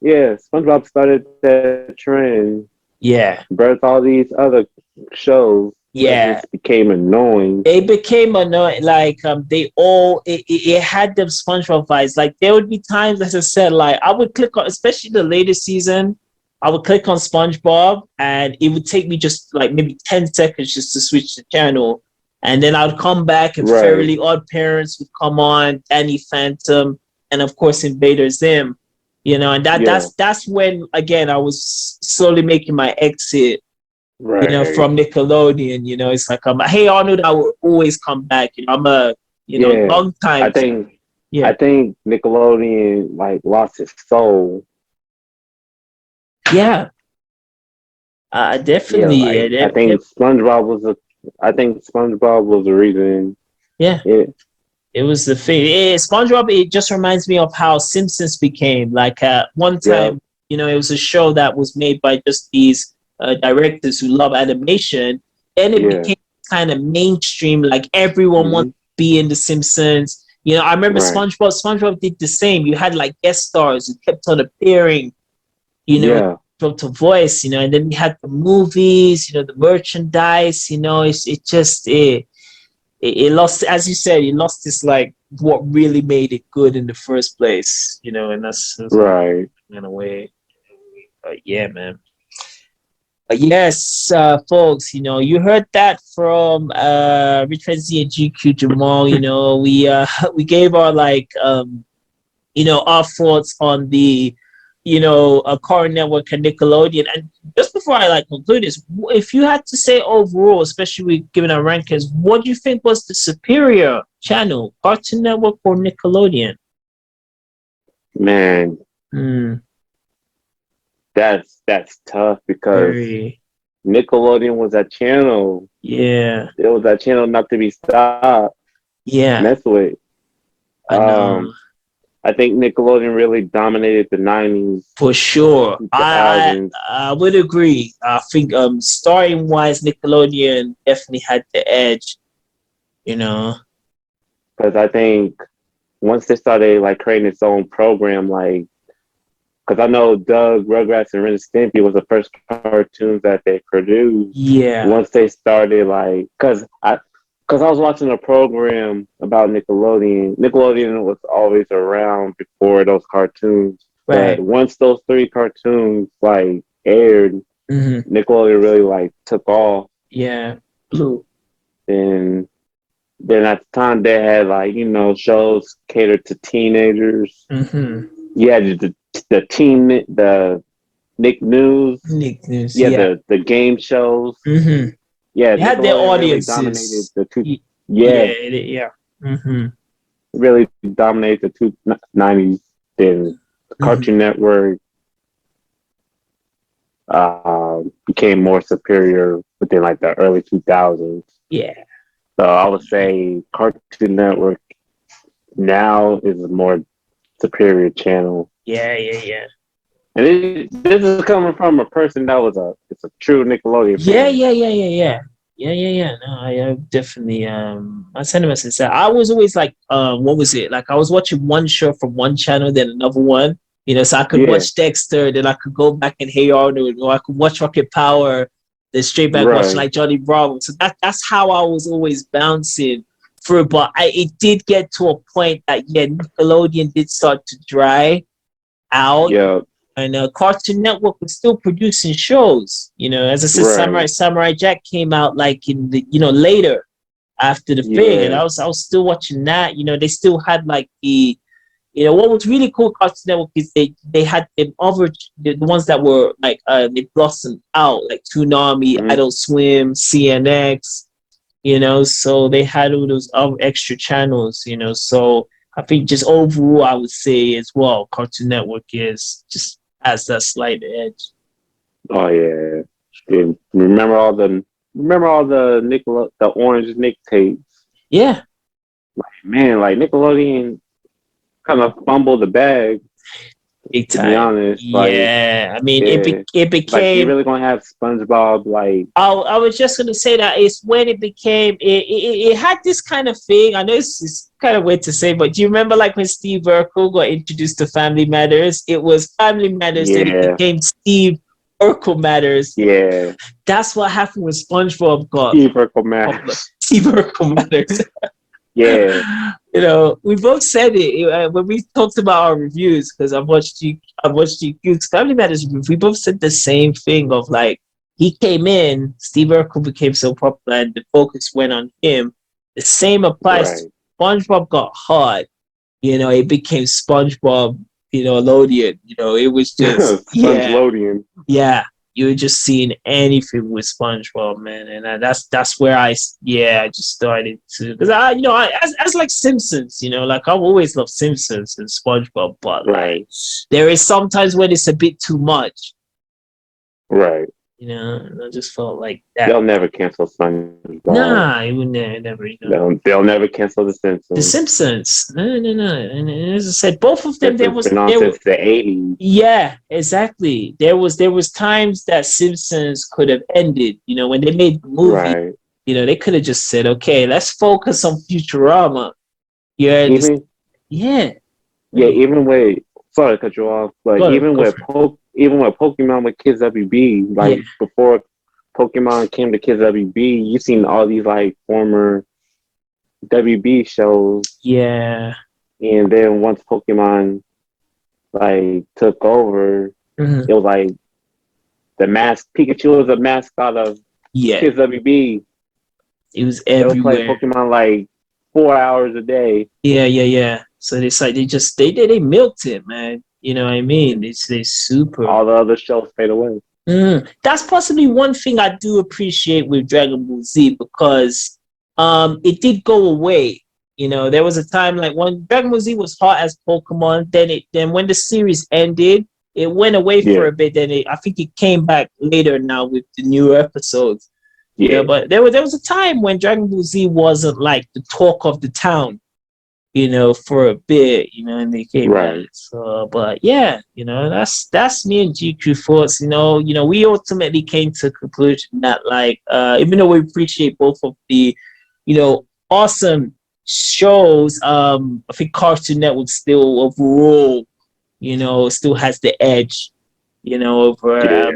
yeah, SpongeBob started that trend, yeah, birthed all these other shows that yeah. just became annoying. It became annoying. Like they all it had them SpongeBob vibes. Like there would be times, as I said, like I would click on, especially the latest season. I would click on SpongeBob, and it would take me just like maybe 10 seconds just to switch the channel, and then I'd come back, and Right. Fairly Odd Parents would come on, Danny Phantom, and of course Invader Zim. You know, and Yeah. that's when again I was slowly making my exit, you know, Right. from Nickelodeon. You know, it's like hey Arnold, I will always come back. You know, I'm a Yeah. long time. I think Yeah, I think Nickelodeon like lost its soul. yeah, Yeah, definitely. Yeah, like I think SpongeBob was the reason yeah. it It was the thing. SpongeBob. It just reminds me of how Simpsons became. Like one yeah, time, you know, it was a show that was made by just these directors who love animation. Then it yeah. became kind of mainstream. Like everyone Hmm. wanted to be in the Simpsons. You know, I remember Right. SpongeBob. SpongeBob did the same. You had like guest stars who kept on appearing. You know, Yeah. to voice. You know, and then we had the movies. You know, the merchandise. You know, it just it lost, as you said, it lost its like what really made it good in the first place, you know, and that's Right. in a way. But yeah, man. But yes, folks, you know, you heard that from Richard Z and GQ Jamal. You know, we gave our like you know, our thoughts on the, you know, Car Network and Nickelodeon. And just before I like conclude this, if you had to say overall, especially with given our rankings, what do you think was the superior channel, Cartoon Network or Nickelodeon? Man, Hmm. that's tough because Very. Nickelodeon was that channel. Yeah. It was that channel not to be stopped, Yeah. messed with. I know. I think Nickelodeon really dominated the '90s, For sure. 2000s. I would agree. I think starting wise, Nickelodeon definitely had the edge, you know. Because I think once they started like creating its own program, like because I know Doug, Rugrats, and Ren and Stimpy was the first cartoons that they produced. Yeah. Once they started, like, because I was watching a program about Nickelodeon. Nickelodeon was always around before those cartoons, but Right. once those three cartoons like aired, Hmm. Nickelodeon really like took off. Yeah. Blue. And then at the time they had like shows catered to teenagers. Hmm. You had the Nick News. Nick News. Yeah, Yeah. the game shows. Hmm. Yeah, They had their Nickelodeon really dominated audiences. the two. Yeah. Yeah, Yeah. Hmm. really dominated the two '90s. Then Cartoon Network became more superior within like the early 2000s. Yeah. So I would say Cartoon Network now is a more superior channel. Yeah, yeah, yeah. And this is coming from a person that was it's a true Nickelodeon Yeah, fan. yeah, yeah, yeah, yeah. Yeah, yeah, yeah. No, I definitely my sentiments is that I was always like what was it? Like I was watching one show from one channel, then another one. So I could Yeah, watch Dexter, then I could go back and Hey Arnold, or I could watch Rocket Power, then straight back watch right. like Johnny Bravo. So that's how I was always bouncing through. But it did get to a point that yeah, Nickelodeon did start to dry out. Yeah, And Cartoon Network was still producing shows. As I said, right. Samurai Jack came out like in the later after the thing, and Yeah, I was still watching that. They still had like what was really cool Cartoon Network is they had the other the ones that were like they blossomed out like Toonami, mm-hmm. Adult Swim, CNX. So they had all those other extra channels. So I think just overall, I would say as well, Cartoon Network is just has that slight edge. Oh yeah. And remember all the the orange Nick tapes. Yeah, Man, like Nickelodeon kind of fumbled the bag, big to be time. honest. Like, Yeah, I mean, yeah, it like you became. really gonna have SpongeBob? Like, I was just gonna say that it's when it became. It had this kind of thing. I know it's kind of weird to say, but do you remember like when Steve Urkel got introduced to Family Matters? It was Family Matters, then it yeah, became Steve Urkel Matters. yeah, That's what happened when SpongeBob got Steve Urkel popular. Matters. Steve Urkel Matters. Yeah, We both said it when we talked about our reviews because I watched GQ's Family Matters review. We both said the same thing of like he came in, Steve Urkel became so popular, and the focus went on him. The same applies to right. SpongeBob got hot. It became SpongeBob, Lodian. It was just yeah, SpongeLodeon. yeah, you were just seeing anything with SpongeBob, man, and that's where I just started to because as like Simpsons, like I've always loved Simpsons and SpongeBob, but like Right, there is sometimes when it's a bit too much, right. and I just felt like that. They'll never cancel SpongeBob. Nah, it would never, They'll never cancel The The Simpsons. Simpsons, no, and as I said, both of them Simpsons been on since the '80s. yeah, exactly. There was times that Simpsons could have ended. When they made the movie, Right. they could have just said, "Okay, let's focus on Futurama." Yeah, Even yeah. yeah, even with sorry to cut you off, but even Go with for it. even with Pokemon with Kids WB, Yeah, like before Pokemon came to Kids WB, you seen all these like former WB shows, yeah. and then once Pokemon like took over, Mhm. it was like the mask Pikachu was a mascot of Yeah. Kids WB. It was They were playing everywhere. Pokemon like 4 hours a day. Yeah, yeah, yeah. So they milked it, man. You know what I mean? They super. All the other shows fade away. That's possibly one thing I do appreciate with Dragon Ball Z because it did go away. There was a time like when Dragon Ball Z was hot as Pokemon, then when the series ended, it went away for Yeah, a bit. Then I think it came back later now with the newer episodes. yeah, But there was a time when Dragon Ball Z wasn't like the talk of the town for a bit, and they came back. right. So, but yeah, that's me and GQ thoughts. We ultimately came to a conclusion that like, even though we appreciate both of the, awesome shows, I think Cartoon Network still overall, still has the edge over Yeah.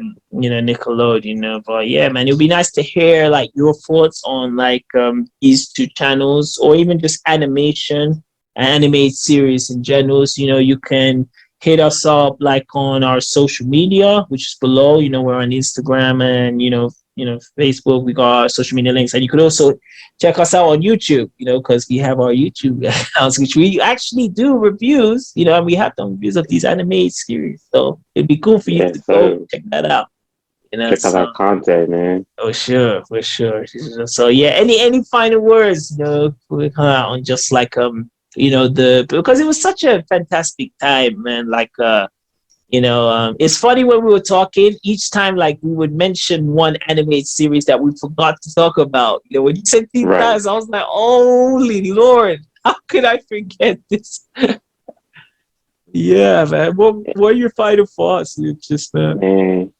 Nickelodeon, but yeah, man, it would be nice to hear like your thoughts on like these two channels or even just animated series in general. So, you can hit us up like on our social media, which is below. We're on Instagram and Facebook. We got our social media links, and you could also check us out on YouTube. Because we have our YouTube accounts, which we actually do reviews. And we have done reviews of these animated series. So it'd be cool for you to Yes, go sir. check that out. Check out So that content, man. oh sure, for sure. So yeah, any final words? We come out on just like because it was such a fantastic time, man. Like it's funny when we were talking each time, like we would mention one animated series that we forgot to talk about. When you said Teen Right. Titans, I was like, holy Lord, how could I forget this? Yeah, man. What are your final thoughts? It's just Man,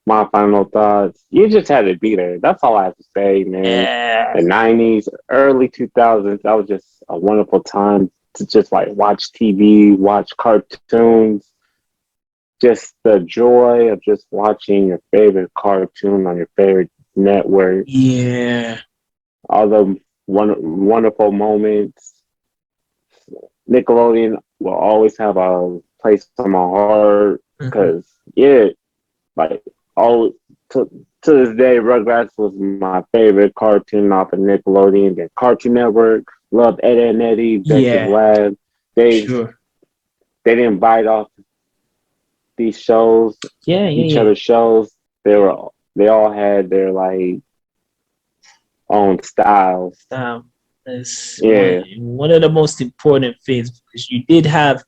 my final thoughts. You just had to be there. That's all I have to say, man. yeah, The '90s, early 2000s. That was just a wonderful time to just like watch TV, watch cartoons. Just the joy of just watching your favorite cartoon on your favorite network. yeah, All the wonderful moments. Nickelodeon will always have a place on my heart because like all to this day, Rugrats was my favorite cartoon off of Nickelodeon. Then Cartoon Network, loved Ed and Eddie, Dexter's yeah, Lab. They sure, they didn't bite off these shows, yeah, each yeah, other's shows. They all had their like own styles. yeah. That's Yeah, one of the most important things because you did have.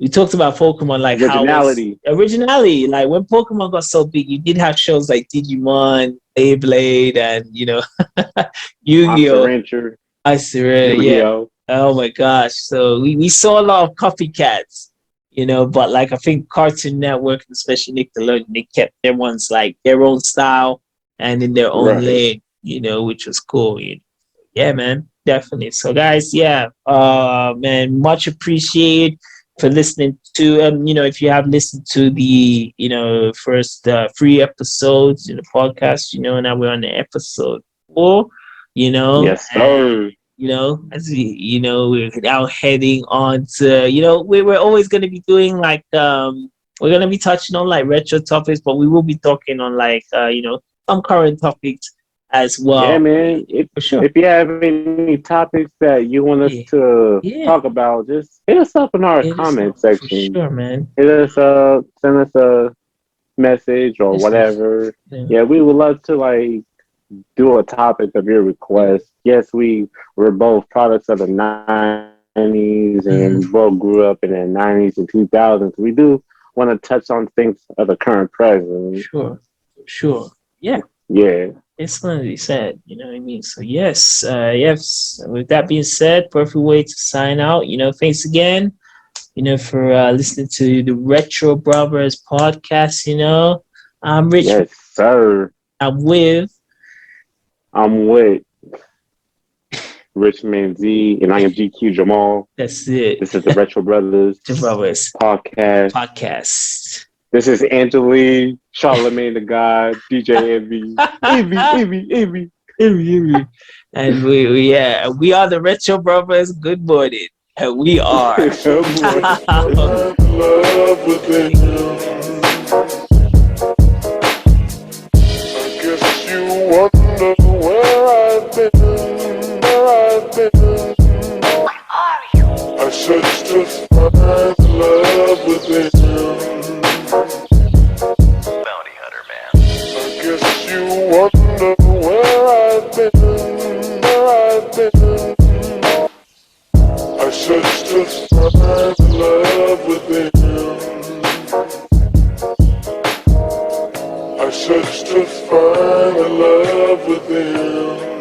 We talked about Pokemon, like how was originality. originality. Like when Pokemon got so big, you did have shows like Digimon, Beyblade, and Monster Yu-Gi-Oh. Rancher, I see, yeah. Yu-Gi-Oh. Oh my gosh! So we saw a lot of copycats, but like I think Cartoon Network, especially Nickelodeon, they kept their ones like their own style and in their own Right. lane, which was cool. Yeah, man, definitely. So, guys, yeah, man, much appreciated for listening to, if you have listened to the, first 3 episodes in the podcast, now we're on the episode 4, Yes, and, sir. as we're now heading on to, we're always going to be doing like, we're going to be touching on like retro topics, but we will be talking on like, some current topics as Yeah, well. man. For sure. If you have any topics that you want us Yeah. to Yeah. talk about, just hit us up in our It is comment for section. sure, man. Hit us up, send us a message or This is, whatever. yeah. Yeah, we would love to like do a topic of your request. Yes, we're both products of the '90s and we both grew up in the '90s and 2000s. We do want to touch on things of the current present. Sure. Yeah, Yeah. it's going to be said. You know what I mean? So, yes. With that being said, perfect way to sign out. Thanks again, for listening to the Retro Brothers podcast. I'm Rich. Yes, sir. I'm with. I'm with Richmond Z, and I am GQ Jamal. That's it. This is the Retro Brothers The Brothers podcast. This is Angeline, Charlemagne the God, DJ Envy. And we are the Retro Brothers. Good morning. And we are. Love within you. I guess you wonder where I've been. What are you? I searched to find love within you. Bounty hunter, man. I guess you wonder where I've been. I searched to find love within you. I searched to find love within you.